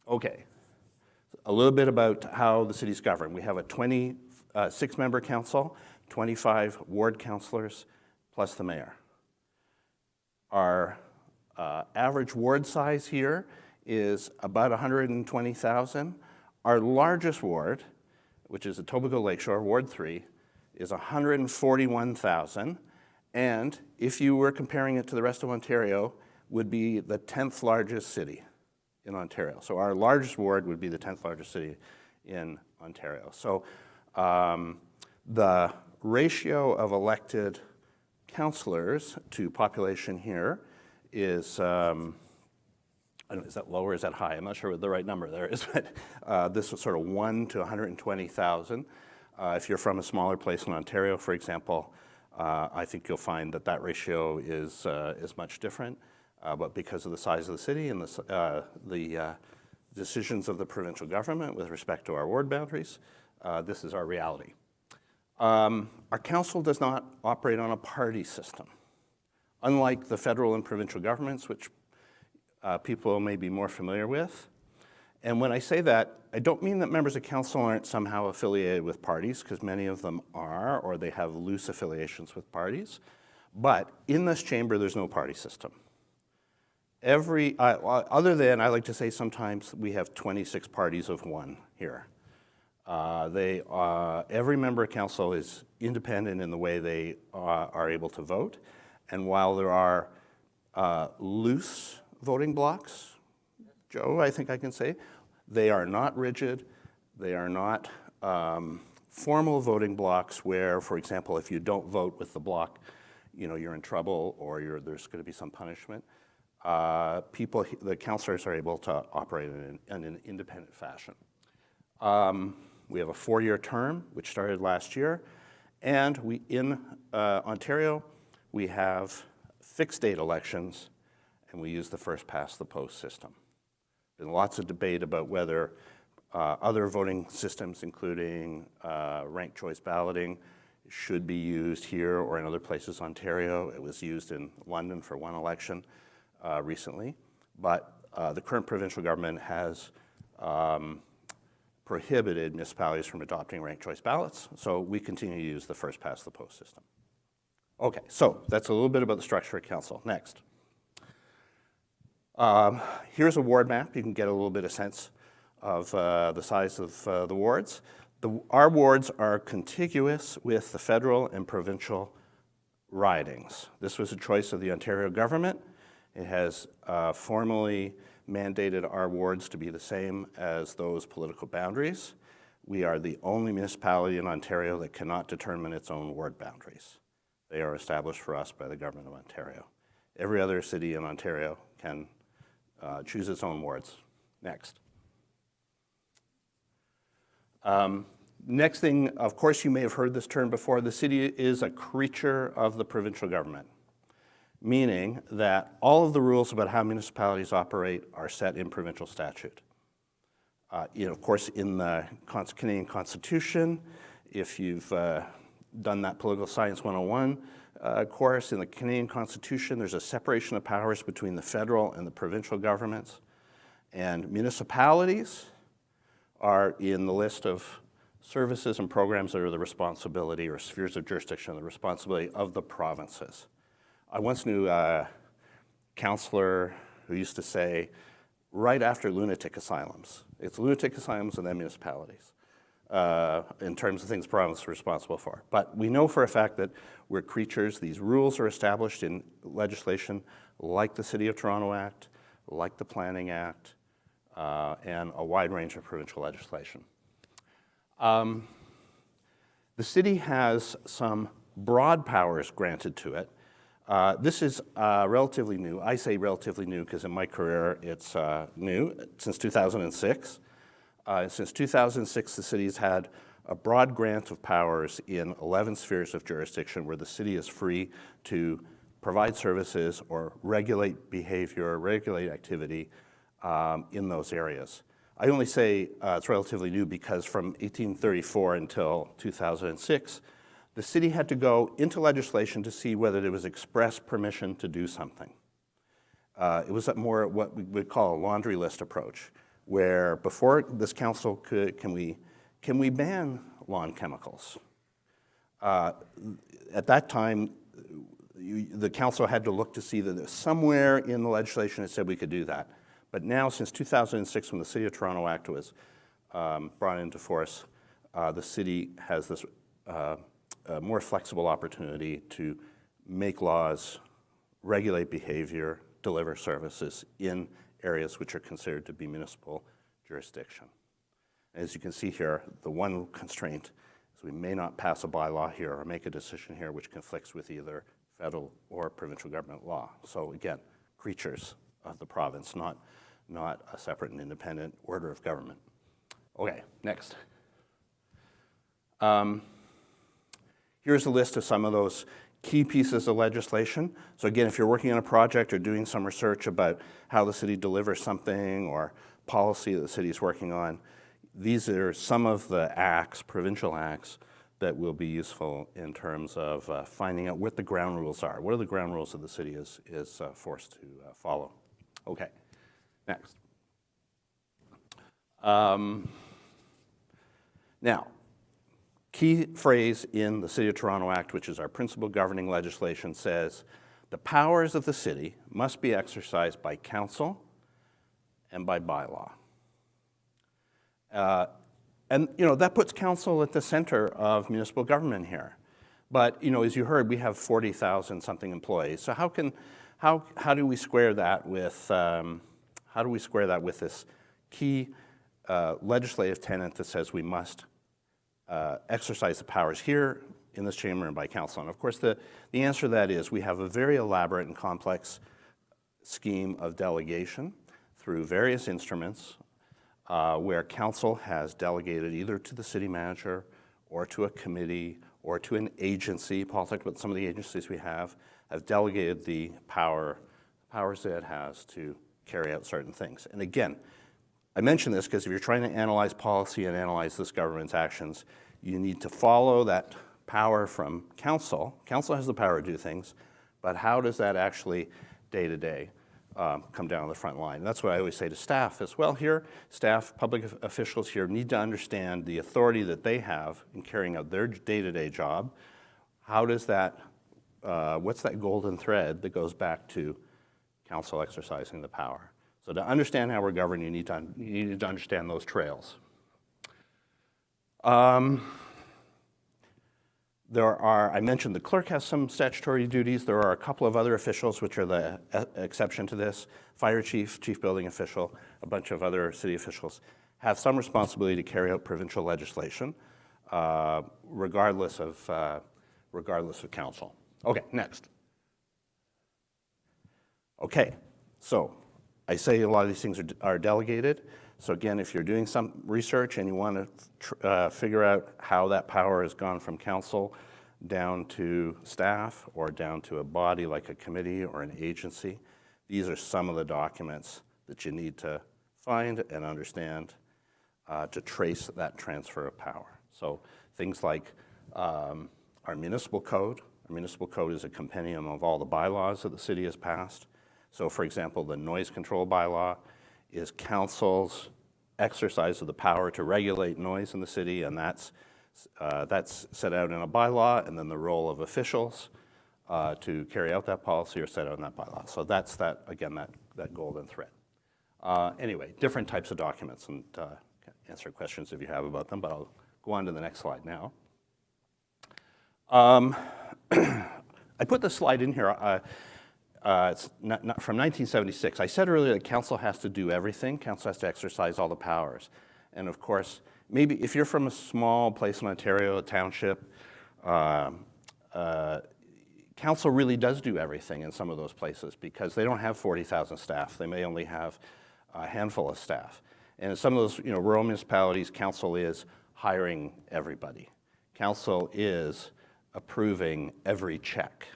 Okay, a little bit about how the city's governed. We have a 26-member council, 25 ward councillors, plus the mayor. Our average ward size here is about 120,000. Our largest ward, which is Etobicoke Lakeshore, Ward 3, is 141,000. And if you were comparing it to the rest of Ontario, would be the 10th largest city in Ontario. So our largest ward would be the 10th largest city in Ontario. So the ratio of elected councillors to population here is, I don't know, is that low or is that high? I'm not sure what the right number there is, but this is sort of 1 to 120,000. If you're from a smaller place in Ontario, for example, I think you'll find that that ratio is much different. But because of the size of the city and the decisions of the provincial government with respect to our ward boundaries, this is our reality. Our council does not operate on a party system, unlike the federal and provincial governments, which people may be more familiar with. And when I say that, I don't mean that members of council aren't somehow affiliated with parties, because many of them are, or they have loose affiliations with parties. But in this chamber, there's no party system. Other than, I like to say sometimes we have 26 parties of one here. Every member of council is independent in the way they are able to vote. And while there are loose voting blocks, Joe, I think I can say, they are not rigid. They are not formal voting blocks where, for example, if you don't vote with the block, you're in trouble or there's going to be some punishment. The councilors are able to operate in an independent fashion. We have a 4-year term, which started last year, and in Ontario, we have fixed date elections, and we use the first past the post system. There's been lots of debate about whether other voting systems, including ranked choice balloting, should be used here or in other places in Ontario. It was used in London for one election recently, but the current provincial government has prohibited municipalities from adopting ranked choice ballots, so we continue to use the first past the post system. Okay, so that's a little bit about the structure of council. Next. Here's a ward map. You can get a little bit of sense of the size of the wards. Our wards are contiguous with the federal and provincial ridings. This was a choice of the Ontario government. It has formally mandated our wards to be the same as those political boundaries. We are the only municipality in Ontario that cannot determine its own ward boundaries. They are established for us by the Government of Ontario. Every other city in Ontario can choose its own wards. Next. Next thing, of course, you may have heard this term before. The city is a creature of the provincial government, meaning that all of the rules about how municipalities operate are set in provincial statute. Of course, in the Canadian Constitution, if you've done that Political Science 101 course, in the Canadian Constitution, there's a separation of powers between the federal and the provincial governments. And municipalities are in the list of services and programs that are the responsibility or spheres of jurisdiction, the responsibility of the provinces. I once knew a counselor who used to say, right after lunatic asylums, it's lunatic asylums and then municipalities in terms of things provinces are responsible for. But we know for a fact that we're creatures. These rules are established in legislation like the City of Toronto Act, like the Planning Act, and a wide range of provincial legislation. The city has some broad powers granted to it. This is relatively new. I say relatively new because in my career it's new, since 2006. Since 2006, the city's had a broad grant of powers in 11 spheres of jurisdiction where the city is free to provide services or regulate behavior, regulate activity in those areas. I only say it's relatively new because from 1834 until 2006, the city had to go into legislation to see whether there was express permission to do something. It was more what we would call a laundry list approach, where before this council can we ban lawn chemicals? At that time, the council had to look to see that somewhere in the legislation it said we could do that. But now, since 2006, when the City of Toronto Act was brought into force, the city has this more flexible opportunity to make laws, regulate behavior, deliver services in areas which are considered to be municipal jurisdiction. As you can see here, the one constraint is we may not pass a bylaw here or make a decision here which conflicts with either federal or provincial government law. So again, creatures of the province, not a separate and independent order of government. Okay, next. Here's a list of some of those key pieces of legislation. So again, if you're working on a project or doing some research about how the city delivers something or policy that the city is working on, these are some of the acts, provincial acts, that will be useful in terms of finding out what the ground rules are. What are the ground rules that the city is forced to follow? Okay, next. Now, key phrase in the City of Toronto Act, which is our principal governing legislation, says the powers of the city must be exercised by council and by bylaw. And that puts council at the center of municipal government here. But as you heard, we have 40,000 something employees. So how do we square that with this key legislative tenet that says we must exercise the powers here in this chamber and by council? And of course, the answer to that is we have a very elaborate and complex scheme of delegation through various instruments where council has delegated either to the city manager or to a committee or to an agency. Paul talked about some of the agencies we have delegated the powers that it has to carry out certain things. And again, I mention this because if you're trying to analyze policy and analyze this government's actions, you need to follow that power from council. Council has the power to do things, but how does that actually day to day come down the front line? And that's what I always say to staff as well here. Staff, public officials here need to understand the authority that they have in carrying out their day-to-day job. How does that, what's that golden thread that goes back to council exercising the power? So to understand how we're governed, you need to understand those trails. I mentioned the clerk has some statutory duties. There are a couple of other officials which are the exception to this. Fire chief, chief building official, a bunch of other city officials have some responsibility to carry out provincial legislation, regardless of council. Okay, next. Okay, so I say a lot of these things are delegated. So again, if you're doing some research and you want to figure out how that power has gone from council down to staff or down to a body like a committee or an agency, these are some of the documents that you need to find and understand to trace that transfer of power. So things like our municipal code. Our municipal code is a compendium of all the bylaws that the city has passed. So for example, the noise control bylaw is council's exercise of the power to regulate noise in the city, and that's set out in a bylaw, and then the role of officials to carry out that policy are set out in that bylaw. So that's that golden thread. Anyway, different types of documents, and answer questions if you have about them, but I'll go on to the next slide now. I put this slide in here. It's not from 1976. I said earlier that council has to do everything. Council has to exercise all the powers. And of course, maybe if you're from a small place in Ontario, a township, council really does do everything in some of those places because they don't have 40,000 staff. They may only have a handful of staff. And in some of those rural municipalities, council is hiring everybody. Council is approving every check,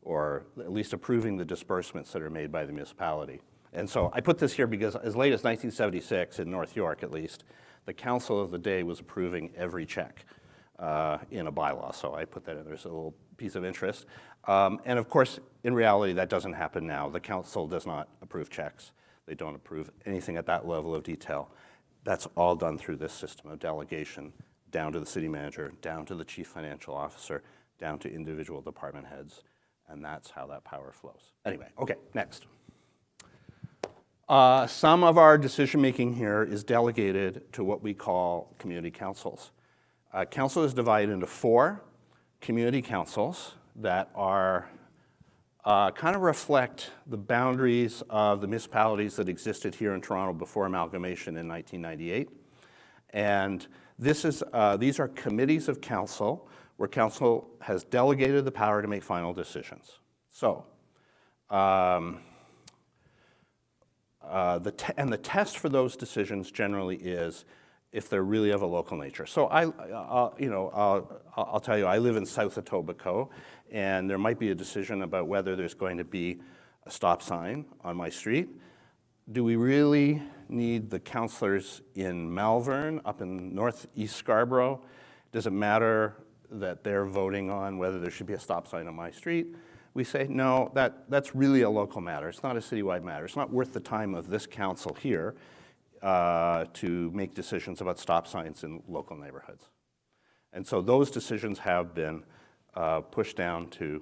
or at least approving the disbursements that are made by the municipality. And so I put this here because as late as 1976, in North York at least, the council of the day was approving every check in a bylaw. So I put that in there as a little piece of interest. And of course, in reality, that doesn't happen now. The council does not approve checks. They don't approve anything at that level of detail. That's all done through this system of delegation, down to the city manager, down to the chief financial officer, down to individual department heads. And that's how that power flows. Anyway, okay, next. Some of our decision-making here is delegated to what we call community councils. Council is divided into 4 community councils that are kind of reflect the boundaries of the municipalities that existed here in Toronto before amalgamation in 1998. And these are committees of council where council has delegated the power to make final decisions. So, the test for those decisions generally is if they're really of a local nature. So I'll tell you, I live in South Etobicoke, and there might be a decision about whether there's going to be a stop sign on my street. Do we really need the councillors in Malvern, up in northeast Scarborough? Does it matter that they're voting on whether there should be a stop sign on my street? We say, no, that's really a local matter. It's not a citywide matter. It's not worth the time of this council here to make decisions about stop signs in local neighborhoods. And so those decisions have been pushed down to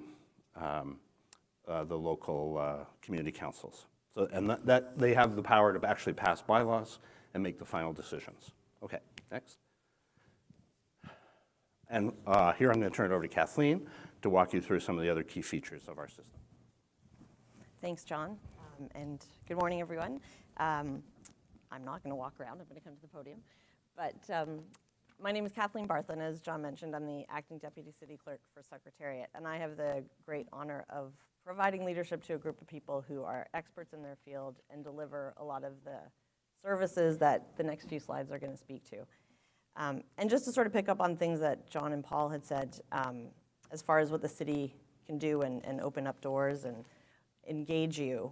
the local community councils. So, and that they have the power to actually pass bylaws and make the final decisions. Okay, next. And here I'm going to turn it over to Kathleen to walk you through some of the other key features of our system.
Thanks, John, and good morning, everyone. I'm not going to walk around. I'm going to come to the podium. But my name is Kathleen Barthlin. As John mentioned, I'm the Acting Deputy City Clerk for Secretariat, and I have the great honor of providing leadership to a group of people who are experts in their field and deliver a lot of the services that the next few slides are going to speak to. And just to sort of pick up on things that John and Paul had said, as far as what the city can do and open up doors and engage you.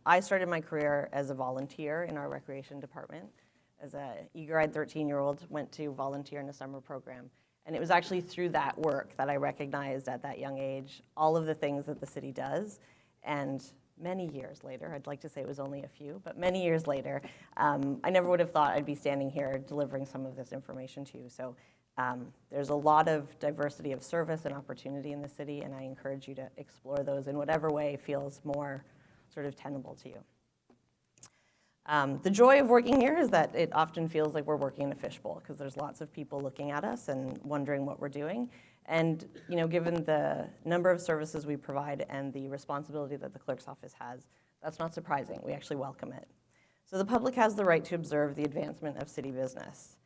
I started my career as a volunteer in our recreation department. As a eager-eyed 13-year-old, went to volunteer in a summer program. And it was actually through that work that I recognized at that young age all of the things that the city does. And many years later, I'd like to say it was only a few, but many years later, I never would have thought I'd be standing here delivering some of this information to you. So there's a lot of diversity of service and opportunity in the city, and I encourage you to explore those in whatever way feels more sort of tenable to you. The joy of working here is that it often feels like we're working in a fishbowl because there's lots of people looking at us and wondering what we're doing. And given the number of services we provide and the responsibility that the clerk's office has, that's not surprising. We actually welcome it. So the public has the right to observe the advancement of city business.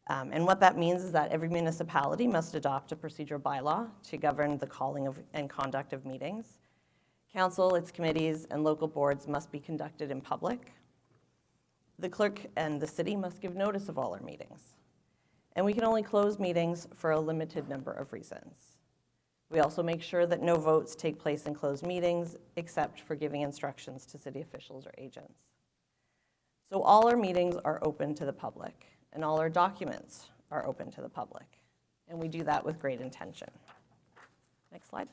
And what that means is that every municipality must adopt a procedural bylaw to govern the calling of and conduct of meetings. Council, its committees, and local boards must be conducted in public. The clerk and the city must give notice of all our meetings. And we can only close meetings for a limited number of reasons. We also make sure that no votes take place in closed meetings except for giving instructions to city officials or agents. So all our meetings are open to the public, and all our documents are open to the public. And we do that with great intention. Next slide.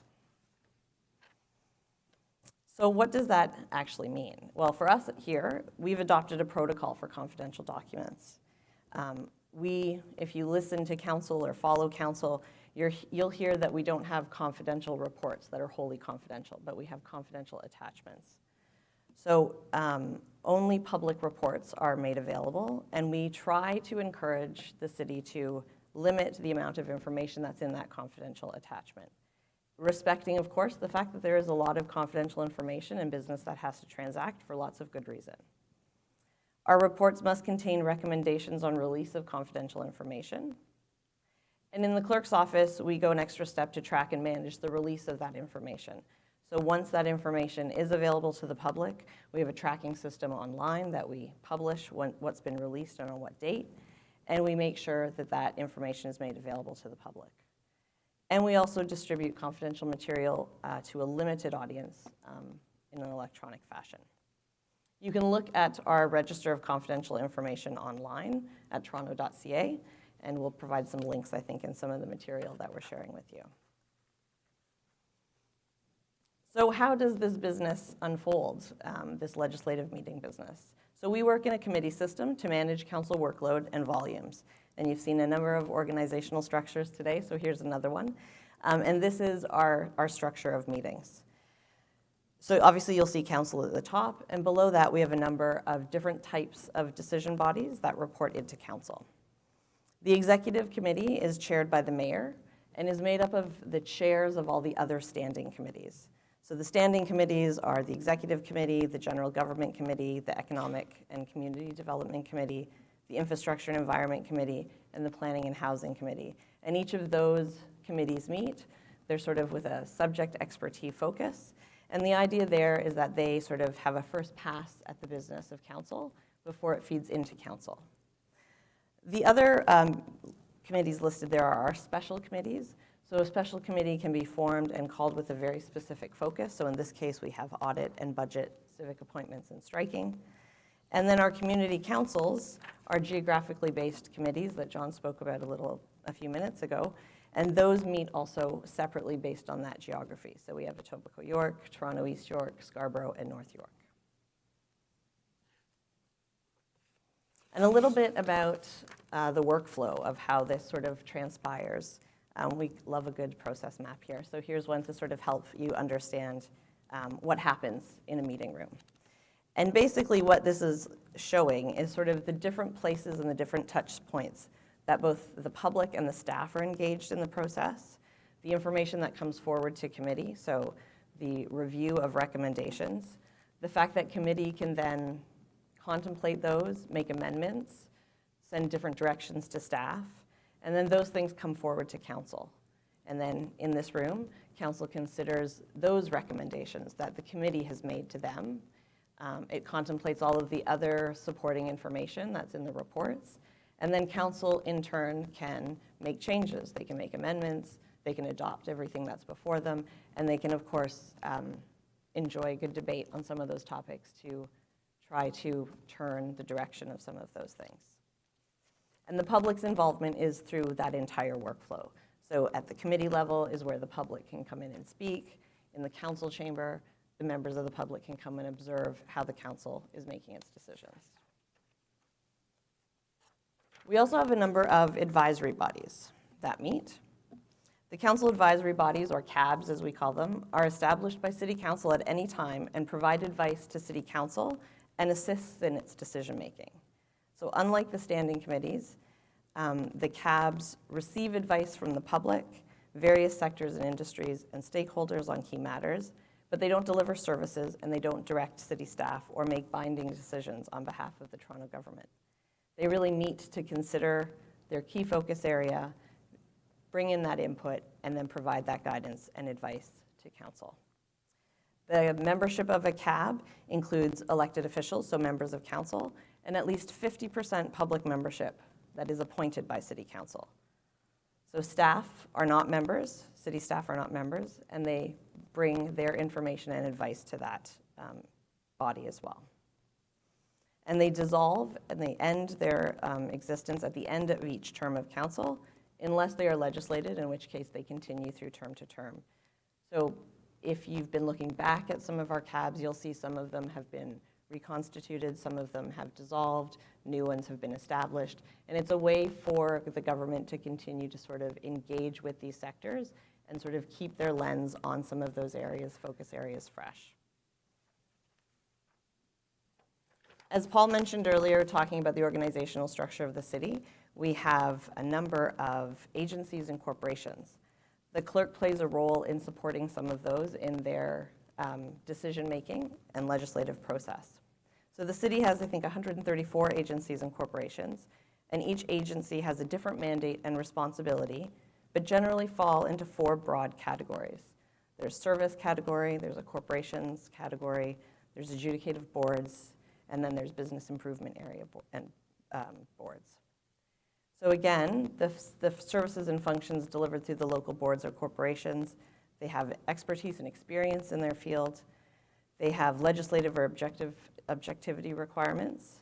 So what does that actually mean? Well, for us here, we've adopted a protocol for confidential documents. If you listen to council or follow council, you'll hear that we don't have confidential reports that are wholly confidential, but we have confidential attachments. So only public reports are made available, and we try to encourage the city to limit the amount of information that's in that confidential attachment. Respecting, of course, the fact that there is a lot of confidential information in business that has to transact for lots of good reason. Our reports must contain recommendations on release of confidential information. And in the clerk's office, we go an extra step to track and manage the release of that information. So once that information is available to the public, we have a tracking system online that we publish what's been released and on what date, and we make sure that that information is made available to the public. And we also distribute confidential material to a limited audience in an electronic fashion. You can look at our Register of Confidential Information online at toronto.ca, and we'll provide some links, I think, in some of the material that we're sharing with you. So how does this business unfold, this legislative meeting business? So we work in a committee system to manage council workload and volumes. And you've seen a number of organizational structures today, so here's another one. And this is our structure of meetings. So obviously you'll see council at the top, and below that we have a number of different types of decision bodies that report into council. The executive committee is chaired by the mayor and is made up of the chairs of all the other standing committees. So the standing committees are the executive committee, the general government committee, the economic and community development committee, the infrastructure and environment committee, and the planning and housing committee. And each of those committees meet. They're sort of with a subject expertise focus. And the idea there is that they sort of have a first pass at the business of council before it feeds into council. The other committees listed there are our special committees. So a special committee can be formed and called with a very specific focus. So in this case, we have audit and budget, civic appointments, and striking. And then our community councils are geographically based committees that John spoke about a few minutes ago. And those meet also separately based on that geography. So we have Etobicoke York, Toronto East York, Scarborough, and North York. And a little bit about the workflow of how this sort of transpires. We love a good process map here. So here's one to sort of help you understand what happens in a meeting room. And basically what this is showing is sort of the different places and the different touch points that both the public and the staff are engaged in the process, the information that comes forward to committee, so the review of recommendations, the fact that committee can then contemplate those, make amendments, send different directions to staff, and then those things come forward to council. And then in this room, council considers those recommendations that the committee has made to them. It contemplates all of the other supporting information that's in the reports. And then council, in turn, can make changes. They can make amendments. They can adopt everything that's before them. And they can, of course, enjoy a good debate on some of those topics to try to turn the direction of some of those things. And the public's involvement is through that entire workflow. So at the committee level is where the public can come in and speak. In the council chamber, the members of the public can come and observe how the council is making its decisions. We also have a number of advisory bodies that meet. The council advisory bodies, or CABs as we call them, are established by City Council at any time and provide advice to City Council and assists in its decision making. So unlike the standing committees, the CABs receive advice from the public, various sectors and industries, and stakeholders on key matters, but they don't deliver services and they don't direct city staff or make binding decisions on behalf of the Toronto government. They really meet to consider their key focus area, bring in that input, and then provide that guidance and advice to council. The membership of a CAB includes elected officials, so members of council, and at least 50% public membership that is appointed by City Council. So staff are not members, city staff are not members, and they bring their information and advice to that body as well. And they dissolve and they end their existence at the end of each term of council, unless they are legislated, in which case they continue through term to term. So if you've been looking back at some of our CABs, you'll see some of them have been reconstituted, some of them have dissolved, new ones have been established, and it's a way for the government to continue to sort of engage with these sectors and sort of keep their lens on some of those areas, focus areas, fresh. As Paul mentioned earlier, talking about the organizational structure of the city, we have a number of agencies and corporations. The clerk plays a role in supporting some of those in their decision-making and legislative process. So the city has, I think, 134 agencies and corporations, and each agency has a different mandate and responsibility, but generally fall into 4 broad categories. There's service category, there's a corporations category, there's adjudicative boards, and then there's business improvement area boards. So again, the services and functions delivered through the local boards or corporations, they have expertise and experience in their field. They have legislative or objectivity requirements.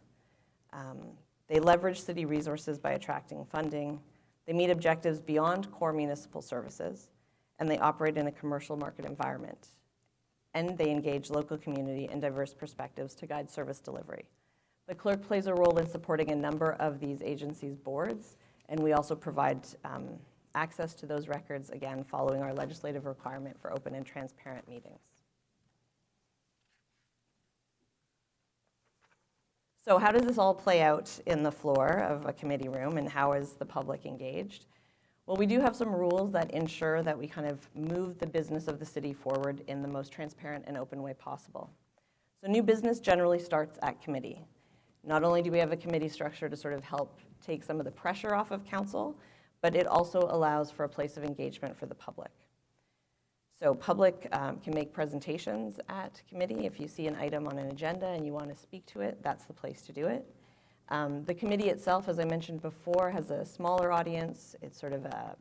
They leverage city resources by attracting funding. They meet objectives beyond core municipal services, and they operate in a commercial market environment. And they engage local community and diverse perspectives to guide service delivery. The clerk plays a role in supporting a number of these agencies' boards, and we also provide access to those records, again, following our legislative requirement for open and transparent meetings. So how does this all play out in the floor of a committee room, and how is the public engaged? Well, we do have some rules that ensure that we kind of move the business of the city forward in the most transparent and open way possible. So new business generally starts at committee. Not only do we have a committee structure to sort of help take some of the pressure off of council, but it also allows for a place of engagement for the public. So public can make presentations at committee. If you see an item on an agenda and you want to speak to it, that's the place to do it. The committee itself, as I mentioned before, has a smaller audience. It's sort of a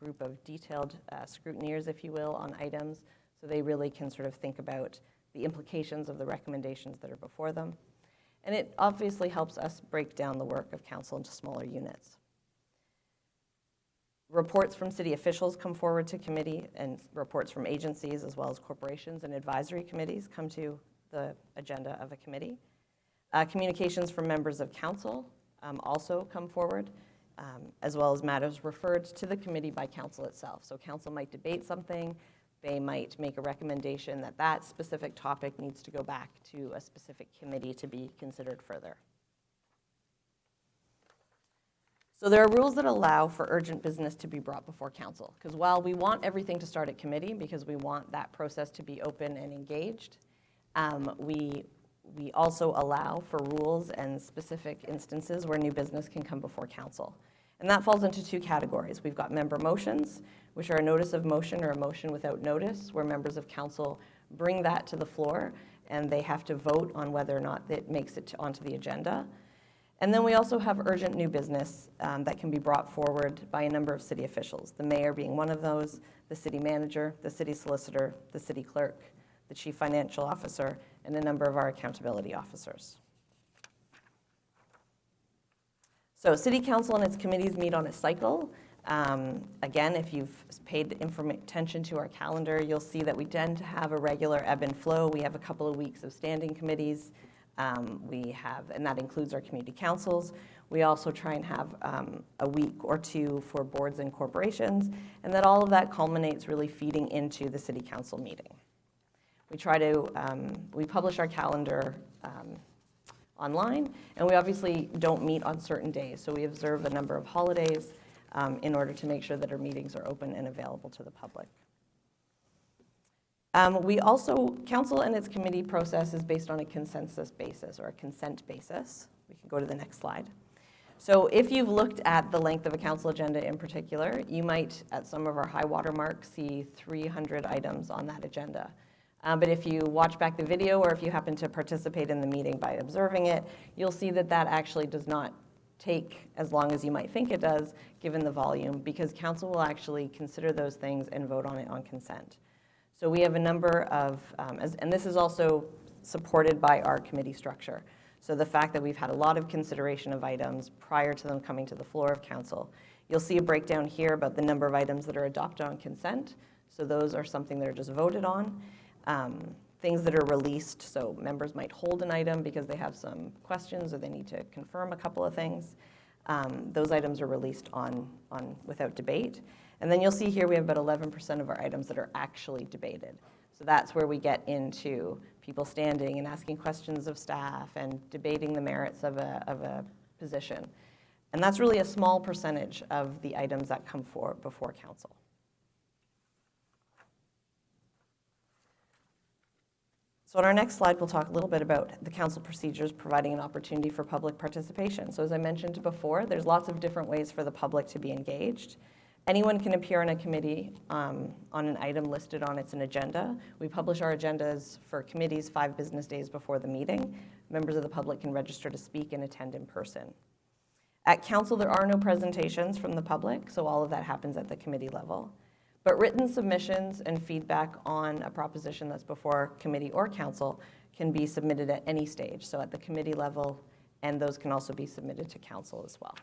group of detailed scrutineers, if you will, on items. So they really can sort of think about the implications of the recommendations that are before them. And it obviously helps us break down the work of council into smaller units. Reports from city officials come forward to committee, and reports from agencies as well as corporations and advisory committees come to the agenda of a committee. Communications from members of council also come forward, as well as matters referred to the committee by council itself. So council might debate something, they might make a recommendation that that specific topic needs to go back to a specific committee to be considered further. So there are rules that allow for urgent business to be brought before council, because while we want everything to start at committee, because we want that process to be open and engaged, we also allow for rules and specific instances where new business can come before council. And that falls into two categories. We've got member motions, which are a notice of motion or a motion without notice, where members of council bring that to the floor and they have to vote on whether or not it makes it onto the agenda. And then we also have urgent new business that can be brought forward by a number of city officials, the mayor being one of those, the city manager, the city solicitor, the city clerk, the chief financial officer, and a number of our accountability officers. So city council and its committees meet on a cycle. Again, if you've paid attention to our calendar, you'll see that we tend to have a regular ebb and flow. We have a couple of weeks of standing committees. And that includes our community councils. We also try and have a week or two for boards and corporations, and that all of that culminates really feeding into the city council meeting. We publish our calendar online, and we obviously don't meet on certain days, so we observe a number of holidays in order to make sure that our meetings are open and available to the public. Council and its committee process is based on a consensus basis or a consent basis. We can go to the next slide. So if you've looked at the length of a council agenda in particular, you might, at some of our high water marks, see 300 items on that agenda. But if you watch back the video or if you happen to participate in the meeting by observing it, you'll see that that actually does not take as long as you might think it does, given the volume, because council will actually consider those things and vote on it on consent. So we have a number of, and this is also supported by our committee structure. So the fact that we've had a lot of consideration of items prior to them coming to the floor of council. You'll see a breakdown here about the number of items that are adopted on consent. So those are something that are just voted on. Things that are released, so members might hold an item because they have some questions or they need to confirm a couple of things. Those items are released on without debate. And then you'll see here we have about 11% of our items that are actually debated. So that's where we get into people standing and asking questions of staff and debating the merits of a position. And that's really a small percentage of the items that come before council. So on our next slide, we'll talk a little bit about the council procedures providing an opportunity for public participation. So as I mentioned before, there's lots of different ways for the public to be engaged. Anyone can appear on a committee on an item listed on its agenda. We publish our agendas for committees 5 business days before the meeting. Members of the public can register to speak and attend in person. At council, there are no presentations from the public, so all of that happens at the committee level. But written submissions and feedback on a proposition that's before committee or council can be submitted at any stage, so at the committee level, and those can also be submitted to council as well.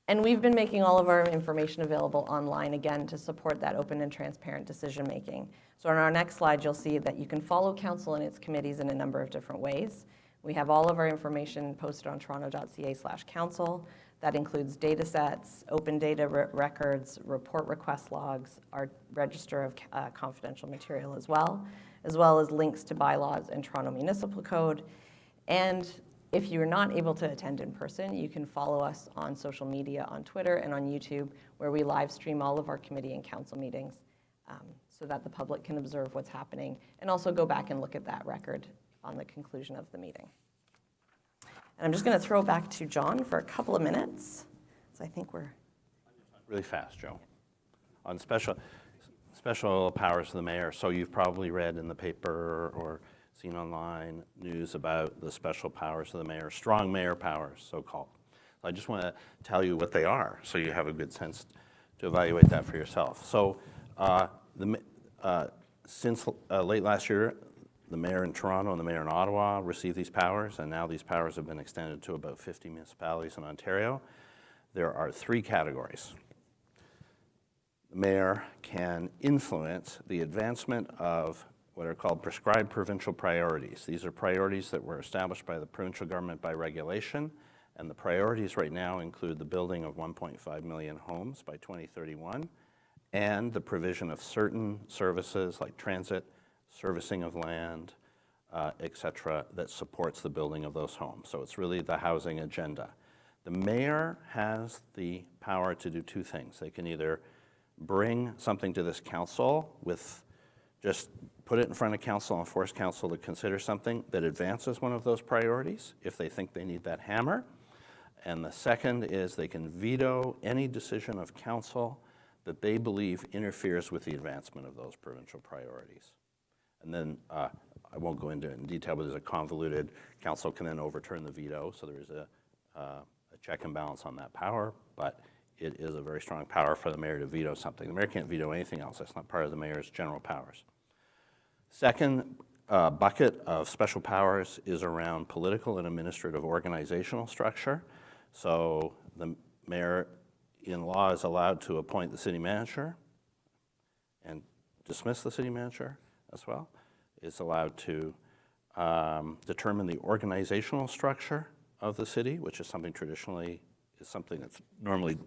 And we've been making all of our information available online, again, to support that open and transparent decision making. So on our next slide, you'll see that you can follow council and its committees in a number of different ways. We have all of our information posted on toronto.ca/council. That includes data sets, open data records, report request logs, our register of confidential material as well as links to bylaws and Toronto Municipal Code. And if you're not able to attend in person, you can follow us on social media, on Twitter and on YouTube, where we live stream all of our committee and council meetings so that the public can observe what's happening and also go back and look at that record on the conclusion of the meeting. And I'm just going to throw it back to John for a couple of minutes. So I think we're...
Really fast, Joe. On special powers of the mayor. So you've probably read in the paper or seen online news about the special powers of the mayor, strong mayor powers, so-called. So I just want to tell you what they are so you have a good sense to evaluate that for yourself. So since late last year, the mayor in Toronto and the mayor in Ottawa received these powers, and now these powers have been extended to about 50 municipalities in Ontario. There are 3 categories. The mayor can influence the advancement of what are called prescribed provincial priorities. These are priorities that were established by the provincial government by regulation, and the priorities right now include the building of 1.5 million homes by 2031, and the provision of certain services like transit, servicing of land, et cetera, that supports the building of those homes. So it's really the housing agenda. The mayor has the power to do two things. They can either bring something to this council with just put it in front of council and force council to consider something that advances one of those priorities if they think they need that hammer. And the second is they can veto any decision of council that they believe interferes with the advancement of those provincial priorities. And then I won't go into it in detail, but there's a convoluted, council can then overturn the veto, so there is a check and balance on that power, but it is a very strong power for the mayor to veto something. The mayor can't veto anything else. That's not part of the mayor's general powers. Second bucket of special powers is around political and administrative organizational structure. So the mayor in law is allowed to appoint the city manager and dismiss the city manager as well. Is allowed to determine the organizational structure of the city, which is something traditionally is something that's normally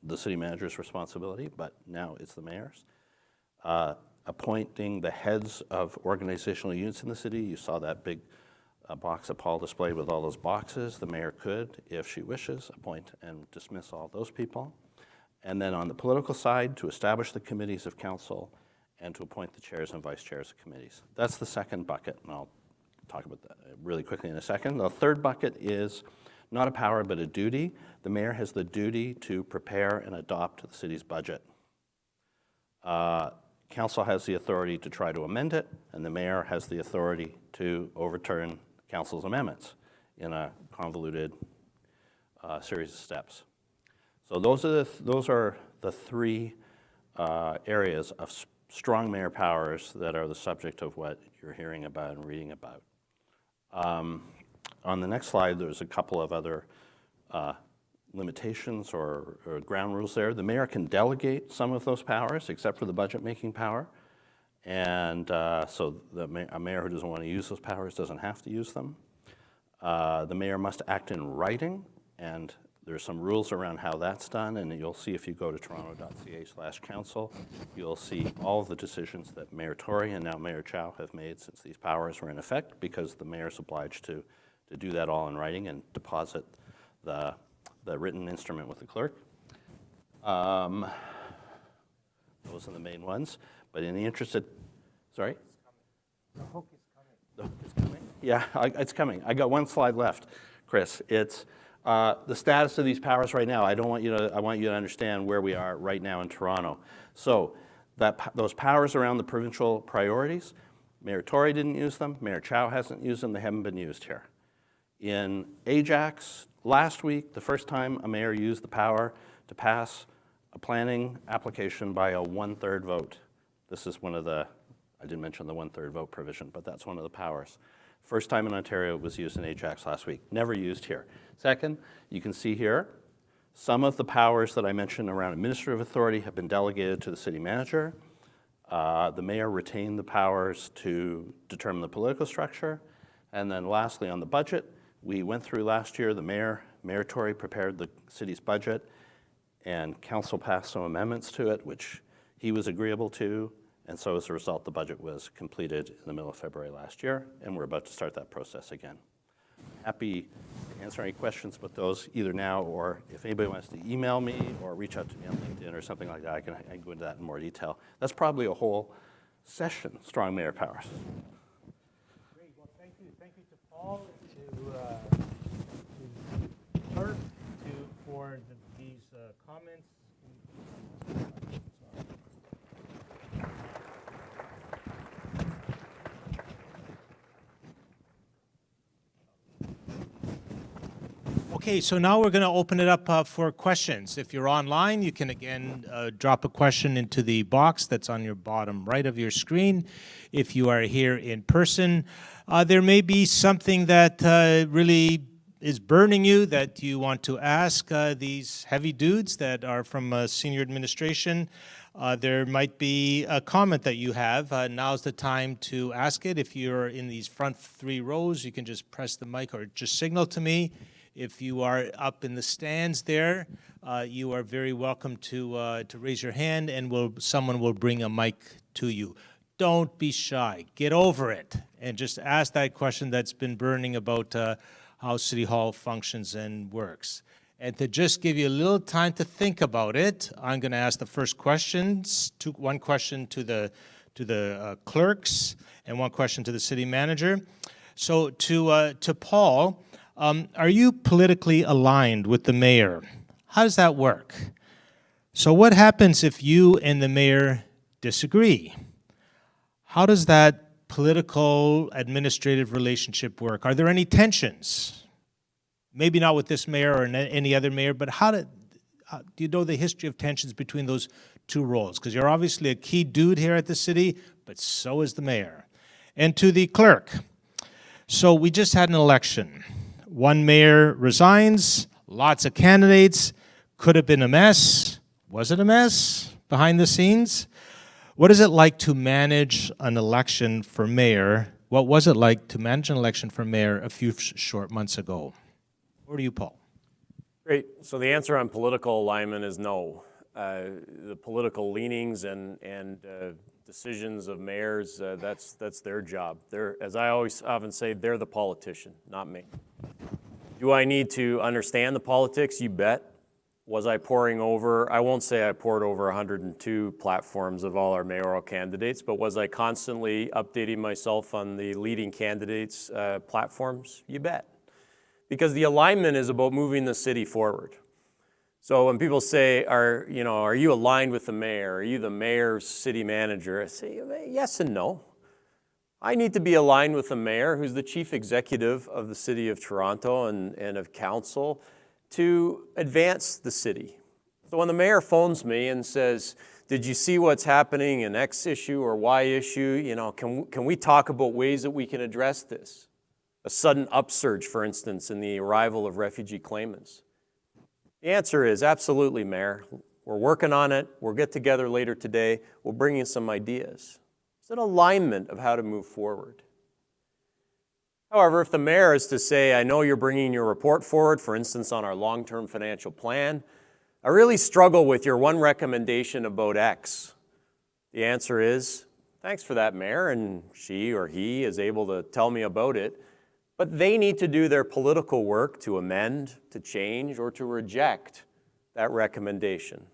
the city manager's responsibility, but now it's the mayor's. Appointing the heads of organizational units in the city. You saw that big box that Paul displayed with all those boxes. The mayor could, if she wishes, appoint and dismiss all those people. And then on the political side, to establish the committees of council and to appoint the chairs and vice chairs of committees. That's the second bucket, and I'll talk about that really quickly in a second. The third bucket is not a power, but a duty. The mayor has the duty to prepare and adopt the city's budget. Council has the authority to try to amend it, and the mayor has the authority to overturn council's amendments in a convoluted series of steps. So those are the three areas of strong mayor powers that are the subject of what you're hearing about and reading about. On the next slide, there's a couple of other limitations or ground rules there. The mayor can delegate some of those powers, except for the budget-making power. And so a mayor who doesn't want to use those powers doesn't have to use them. The mayor must act in writing, and there's some rules around how that's done, and you'll see if you go to toronto.ca/council, you'll see all of the decisions that Mayor Tory and now Mayor Chow have made since these powers were in effect, because the mayor's obliged to do that all in writing and deposit the written instrument with the clerk. Those are the main ones. But in the interest of, sorry?
The hook is coming.
The hook is coming? Yeah, it's coming. I got one slide left, Chris. It's the status of these powers right now. I want you to understand where we are right now in Toronto. So those powers around the provincial priorities, Mayor Tory didn't use them. Mayor Chow hasn't used them. They haven't been used here. In Ajax, last week, the first time a mayor used the power to pass a planning application by a 1/3 vote. This is one of the, I didn't mention the 1/3 vote provision, but that's one of the powers. First time in Ontario it was used in Ajax last week, never used here. Second, you can see here, some of the powers that I mentioned around administrative authority have been delegated to the city manager. The mayor retained the powers to determine the political structure. And then lastly, on the budget, we went through last year, Mayor Tory prepared the city's budget, and council passed some amendments to it, which he was agreeable to. And so as a result, the budget was completed in the middle of February last year, and we're about to start that process again. Happy to answer any questions about those either now, or if anybody wants to email me or reach out to me on LinkedIn or something like that, I can go into that in more detail. That's probably a whole session, strong mayor powers.
Great. Well, thank you. Thank you to Paul, to Clerk, for these comments. Okay, so now we're going to open it up for questions. If you're online, you can again drop a question into the box that's on your bottom right of your screen. If you are here in person, there may be something that really is burning you that you want to ask these heavy dudes that are from senior administration. There might be a comment that you have. Now's the time to ask it. If you're in these front 3 rows, you can just press the mic or just signal to me. If you are up in the stands there, you are very welcome to raise your hand, and someone will bring a mic to you. don't be shy. Get over it and just ask that question that's been burning about how City Hall functions and works. And to just give you a little time to think about it, I'm going to ask the first questions. One question to the clerks and one question to the city manager. So to Paul, are you politically aligned with the mayor? How does that work? So what happens if you and the mayor disagree? How does that political administrative relationship work? Are there any tensions? Maybe not with this mayor or any other mayor, but do you know the history of tensions between those two roles? Because you're obviously a key dude here at the city, but so is the mayor. And to the clerk, so we just had an election. One mayor resigns, lots of candidates, could have been a mess. Was it a mess behind the scenes? What is it like to manage an election for mayor? What was it like to manage an election for mayor a few short months ago? Over to you, Paul.
Great. So the answer on political alignment is no. The political leanings and decisions of mayors, that's their job. As I always often say, they're the politician, not me. Do I need to understand the politics? You bet. Was I poring over? I won't say I pored over 102 platforms of all our mayoral candidates, but was I constantly updating myself on the leading candidates' platforms? You bet. Because the alignment is about moving the city forward. So when people say, are you aligned with the mayor? Are you the mayor's city manager? I say, yes and no. I need to be aligned with the mayor, who's the chief executive of the city of Toronto and of council, to advance the city. So when the mayor phones me and says, did you see what's happening in X issue or Y issue? Can we talk about ways that we can address this? A sudden upsurge, for instance, in the arrival of refugee claimants. The answer is absolutely, Mayor. We're working on it. We'll get together later today. We'll bring you some ideas. It's an alignment of how to move forward. However, if the mayor is to say, I know you're bringing your report forward, for instance, on our long-term financial plan, I really struggle with your one recommendation about X. The answer is, thanks for that, Mayor, and she or he is able to tell me about it, but they need to do their political work to amend, to change, or to reject that recommendation.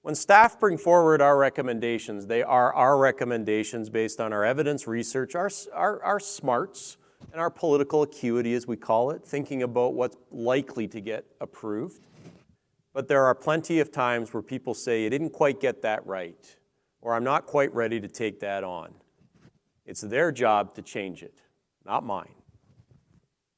When staff bring forward our recommendations, they are our recommendations based on our evidence research, our smarts, and our political acuity, as we call it, thinking about what's likely to get approved. But there are plenty of times where people say, you didn't quite get that right, or I'm not quite ready to take that on. It's their job to change it, not mine.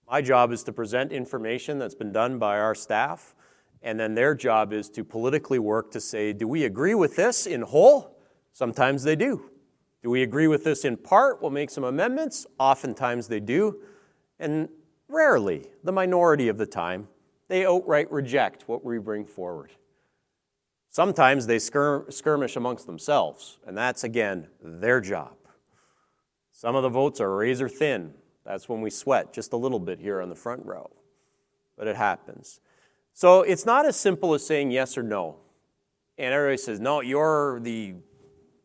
My job is to present information that's been done by our staff, and then their job is to politically work to say, do we agree with this in whole? Sometimes they do. Do we agree with this in part? We'll make some amendments. Oftentimes they do. And rarely, the minority of the time, they outright reject what we bring forward. Sometimes they skirmish amongst themselves, and that's, again, their job. Some of the votes are razor thin. That's when we sweat just a little bit here on the front row. But it happens. So it's not as simple as saying yes or no. And everybody says, no, you're the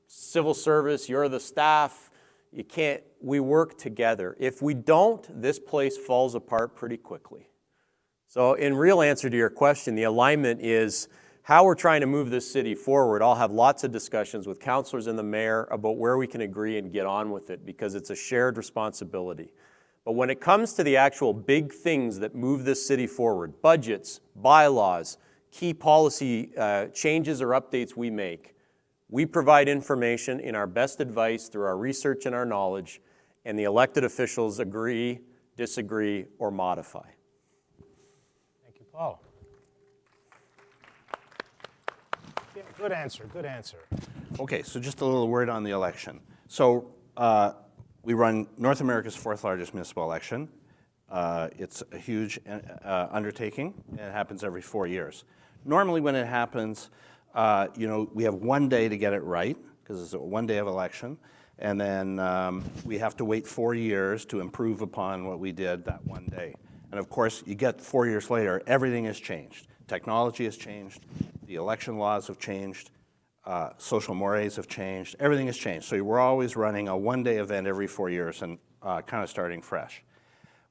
civil service, you're the staff, you can't, we work together. If we don't, this place falls apart pretty quickly. So in real answer to your question, the alignment is how we're trying to move this city forward. I'll have lots of discussions with councillors and the mayor about where we can agree and get on with it because it's a shared responsibility. But when it comes to the actual big things that move this city forward, budgets, bylaws, key policy changes or updates we make, we provide information in our best advice through our research and our knowledge, and the elected officials agree, disagree, or modify.
Thank you, Paul. Yeah, good answer, good answer.
Okay, so just a little word on the election. So we run North America's fourth largest municipal election. It's a huge undertaking, and it happens every 4 years. Normally when it happens, we have 1 day to get it right, because it's a 1 day of election, and then we have to wait 4 years to improve upon what we did that 1 day. And of course, you get 4 years later, everything has changed. Technology has changed, the election laws have changed, social mores have changed. Everything has changed. So we're always running a one-day event every 4 years and kind of starting fresh.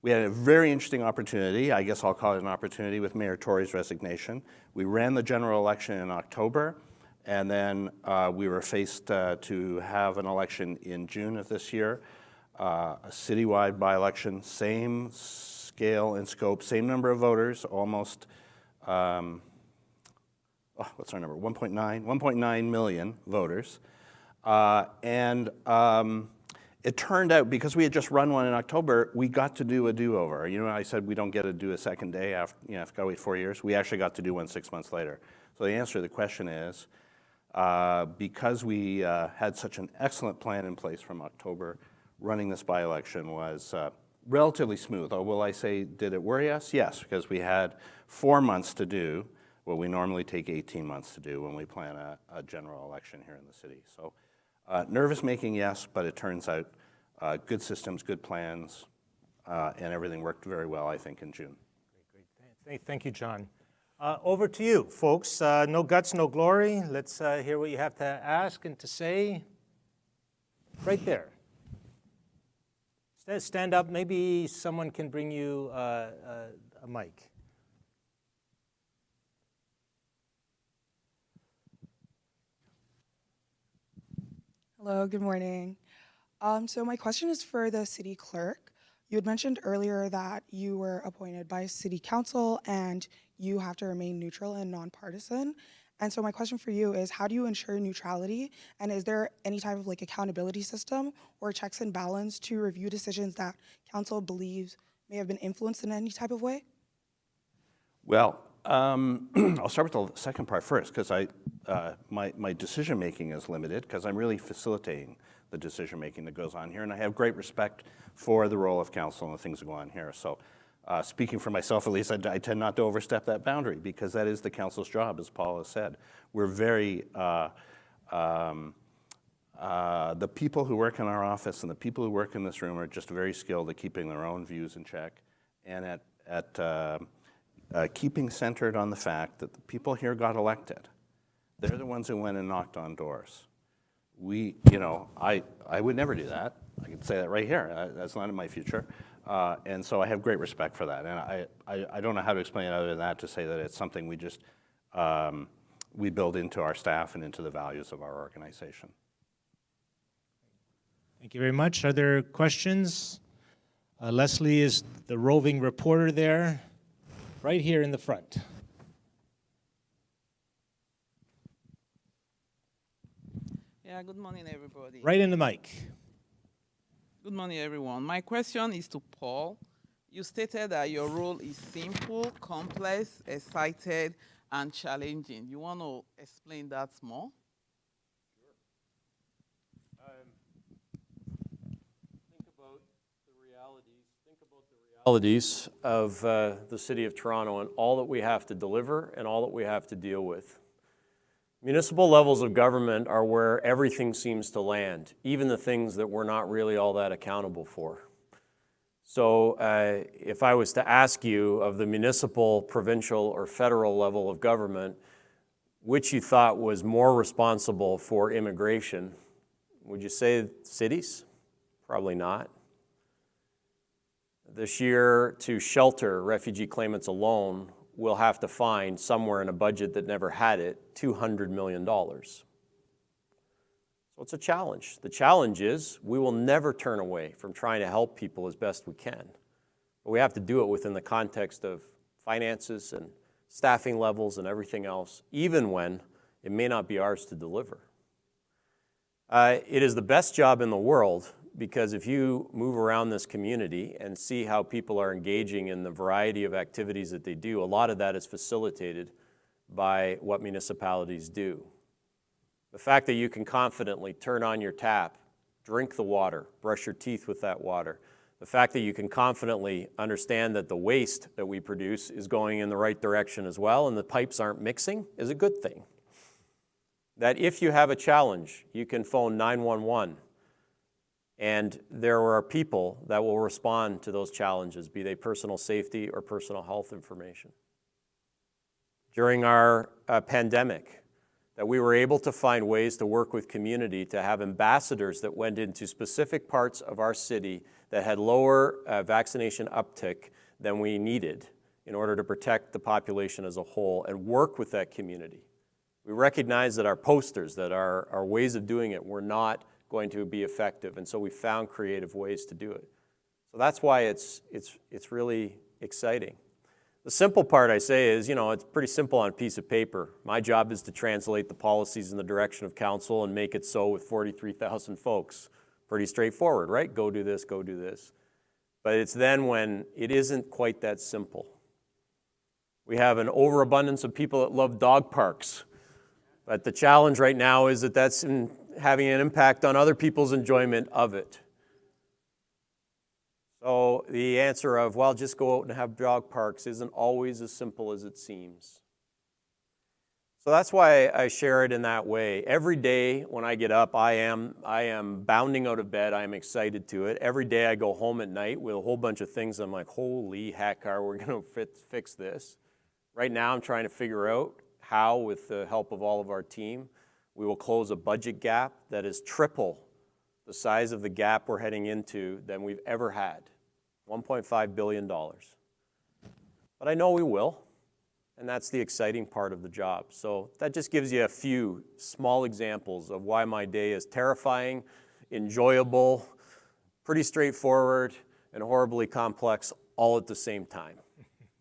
We had a very interesting opportunity, I guess I'll call it an opportunity, with Mayor Tory's resignation. We ran the general election in October, and then we were faced to have an election in June of this year, a citywide by-election, same scale and scope, same number of voters, almost, what's our number, 1.9 million voters. It turned out, because we had just run one in October, we got to do a do-over. You know, I said we don't get to do a second day after, I've got to wait 4 years. We actually got to do one 6 months later. So the answer to the question is, because we had such an excellent plan in place from October, running this by-election was relatively smooth. Oh, will I say, did it worry us? Yes, because we had 4 months to do what we normally take 18 months to do when we plan a general election here in the city. So nervous-making, yes, but it turns out good systems, good plans, and everything worked very well, I think, in June.
Great. Thank you, John. Over to you, folks. No guts, no glory. Let's hear what you have to ask and to say. Right there. Stand up. Maybe someone can bring you a mic.
Hello, good morning. So my question is for the city clerk. You had mentioned earlier that you were appointed by city council and you have to remain neutral and nonpartisan. And so my question for you is, how do you ensure neutrality? And is there any type of accountability system or checks and balance to review decisions that council believes may have been influenced in any type of way?
Well, I'll start with the second part first, because my decision-making is limited, because I'm really facilitating the decision-making that goes on here, and I have great respect for the role of council and the things that go on here. So speaking for myself, at least, I tend not to overstep that boundary, because that is the council's job, as Paul has said. We're very, the people who work in our office and the people who work in this room are just very skilled at keeping their own views in check, and at keeping centered on the fact that the people here got elected. They're the ones who went and knocked on doors. I would never do that. I can say that right here. That's not in my future. And so I have great respect for that. And I don't know how to explain it other than that, to say that it's something we just, we build into our staff and into the values of our organization.
Thank you very much. Are there questions? Leslie is the roving reporter there, right here in the front.
Yeah, good morning, everybody.
Right in the mic.
Good morning, everyone. My question is to Paul. You stated that your role is simple, complex, excited, and challenging. You want to explain that more?
Think about the realities of the City of Toronto and all that we have to deliver and all that we have to deal with. Municipal levels of government are where everything seems to land, even the things that we're not really all that accountable for. So if I was to ask you of the municipal, provincial, or federal level of government, which you thought was more responsible for immigration, would you say cities? Probably not. This year, to shelter refugee claimants alone, we'll have to find somewhere in a budget that never had it, $200 million. So it's a challenge. The challenge is we will never turn away from trying to help people as best we can. But we have to do it within the context of finances and staffing levels and everything else, even when it may not be ours to deliver. It is the best job in the world, because if you move around this community and see how people are engaging in the variety of activities that they do, a lot of that is facilitated by what municipalities do. The fact that you can confidently turn on your tap, drink the water, brush your teeth with that water, the fact that you can confidently understand that the waste that we produce is going in the right direction as well and the pipes aren't mixing is a good thing. That if you have a challenge, you can phone 911 and there are people that will respond to those challenges, be they personal safety or personal health information. During our pandemic, that we were able to find ways to work with community to have ambassadors that went into specific parts of our city that had lower vaccination uptick than we needed in order to protect the population as a whole and work with that community. We recognized that our posters, that our ways of doing it were not going to be effective, and so we found creative ways to do it. So that's why it's really exciting. The simple part, I say, is, it's pretty simple on a piece of paper. My job is to translate the policies in the direction of council and make it so with 43,000 folks. Pretty straightforward, right? Go do this, go do this. But it's then when it isn't quite that simple. We have an overabundance of people that love dog parks. But the challenge right now is that that's having an impact on other people's enjoyment of it. So the answer of, well, just go out and have dog parks isn't always as simple as it seems. So that's why I share it in that way. Every day when I get up, I am bounding out of bed. I am excited to it. Every day I go home at night with a whole bunch of things. I'm like, holy heck, are we going to fix this? Right now I'm trying to figure out how, with the help of all of our team, we will close a budget gap that is triple the size of the gap we're heading into than we've ever had, $1.5 billion. But I know we will, and that's the exciting part of the job. So that just gives you a few small examples of why my day is terrifying, enjoyable, pretty straightforward, and horribly complex all at the same time.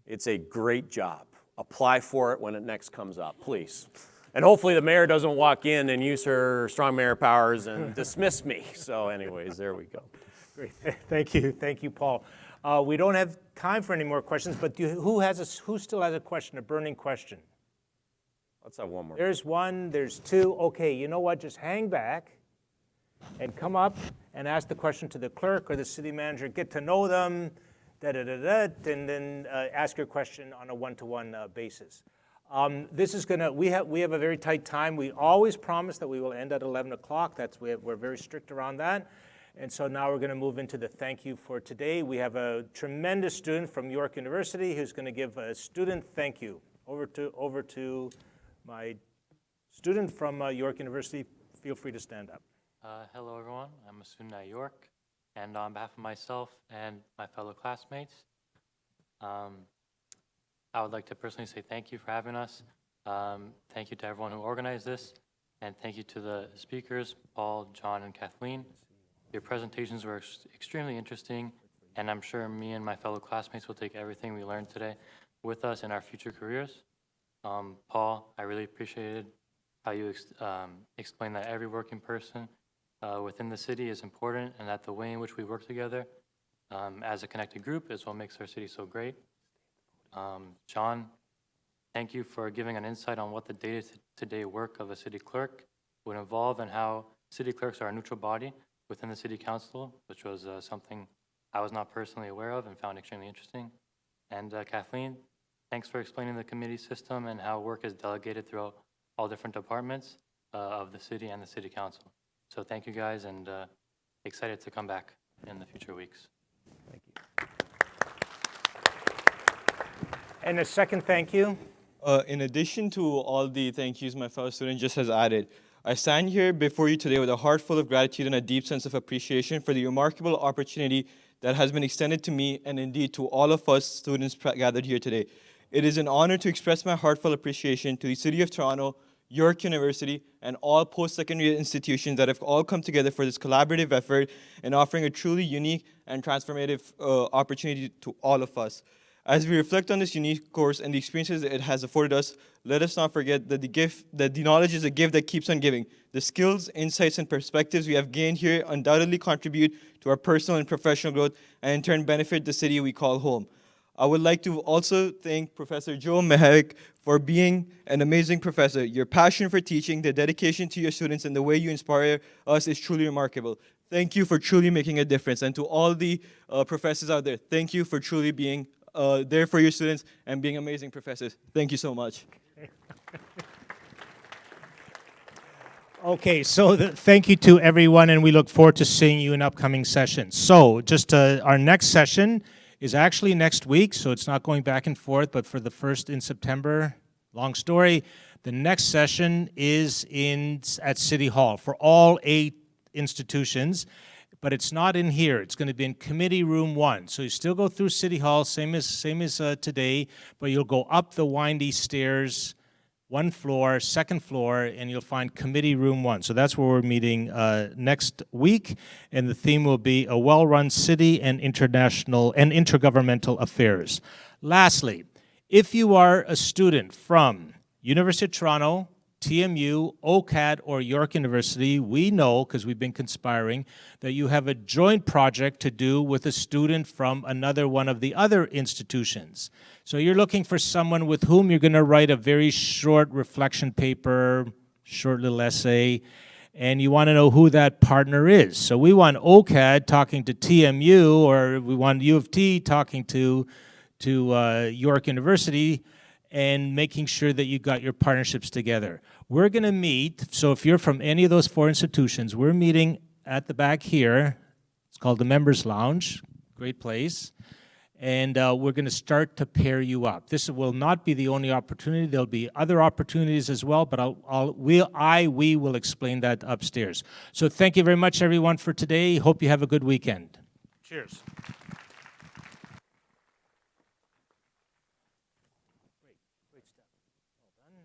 It's a great job. Apply for it when it next comes up, please. And hopefully the mayor doesn't walk in and use her strong mayor powers and dismiss me. So anyways, there we go.
Great. Thank you, Paul. We don't have time for any more questions, but who still has a question, a burning question?
Let's have one more.
There's one, there's two. Okay, you know what? Just hang back and come up and ask the question to the clerk or the city manager. Get to know them, and then ask your question on a one-to-one basis. This is gonna. We have a very tight time. We always promise that we will end at 11 o'clock. We're very strict around that. And so now we're going to move into the thank you for today. We have a tremendous student from York University who's going to give a student thank you. Over to my student from York University. Feel free to stand up.
Hello, everyone. I'm a student at York, and on behalf of myself and my fellow classmates, I would like to personally say thank you for having us. Thank you to everyone who organized this, and thank you to the speakers, Paul, John, and Kathleen. Your presentations were extremely interesting, and I'm sure me and my fellow classmates will take everything we learned today with us in our future careers. Paul, I really appreciated how you explained that every working person within the city is important, and that the way in which we work together as a connected group is what makes our city so great. John, thank you for giving an insight on what the day-to-day work of a city clerk would involve and how city clerks are a neutral body within the city council, which was something I was not personally aware of and found extremely interesting. And Kathleen, thanks for explaining the committee system and how work is delegated throughout all different departments of the city and the city council. So thank you guys, and excited to come back in the future weeks.
Thank you.
And a second thank you.
In addition to all the thank yous my fellow student just has added, I stand here before you today with a heart full of gratitude and a deep sense of appreciation for the remarkable opportunity that has been extended to me and indeed to all of us students gathered here today. It is an honor to express my heartfelt appreciation to the City of Toronto, York University, and all post-secondary institutions that have all come together for this collaborative effort in offering a truly unique and transformative opportunity to all of us. As we reflect on this unique course and the experiences it has afforded us, let us not forget that the knowledge is a gift that keeps on giving. The skills, insights, and perspectives we have gained here undoubtedly contribute to our personal and professional growth and in turn benefit the city we call home. I would like to also thank Professor Joe Mihalik for being an amazing professor. Your passion for teaching, the dedication to your students, and the way you inspire us is truly remarkable. Thank you for truly making a difference. And to all the professors out there, thank you for truly being there for your students and being amazing professors. Thank you so much.
Okay, so thank you to everyone, and we look forward to seeing you in upcoming sessions. So just our next session is actually next week, so it's not going back and forth, but for the first in September, long story. The next session is at City Hall for all 8 institutions, but it's not in here. It's going to be in Committee Room 1. So you still go through City Hall, same as today, but you'll go up the windy stairs, 1 floor, 2nd floor, and you'll find Committee Room 1. So that's where we're meeting next week, and the theme will be a well-run city and international and intergovernmental affairs. Lastly, if you are a student from University of Toronto, TMU, OCAD, or York University, we know, because we've been conspiring, that you have a joint project to do with a student from another one of the other institutions. So you're looking for someone with whom you're going to write a very short reflection paper, short little essay, and you want to know who that partner is. So we want OCAD talking to TMU, or we want U of T talking to York University, and making sure that you got your partnerships together. We're going to meet, so if you're from any of those 4 institutions, we're meeting at the back here. It's called the Members Lounge, great place. And we're going to start to pair you up. This will not be the only opportunity. There'll be other opportunities as well, but we will explain that upstairs. So thank you very much, everyone, for today. Hope you have a good weekend. Cheers. Great stuff. Well done.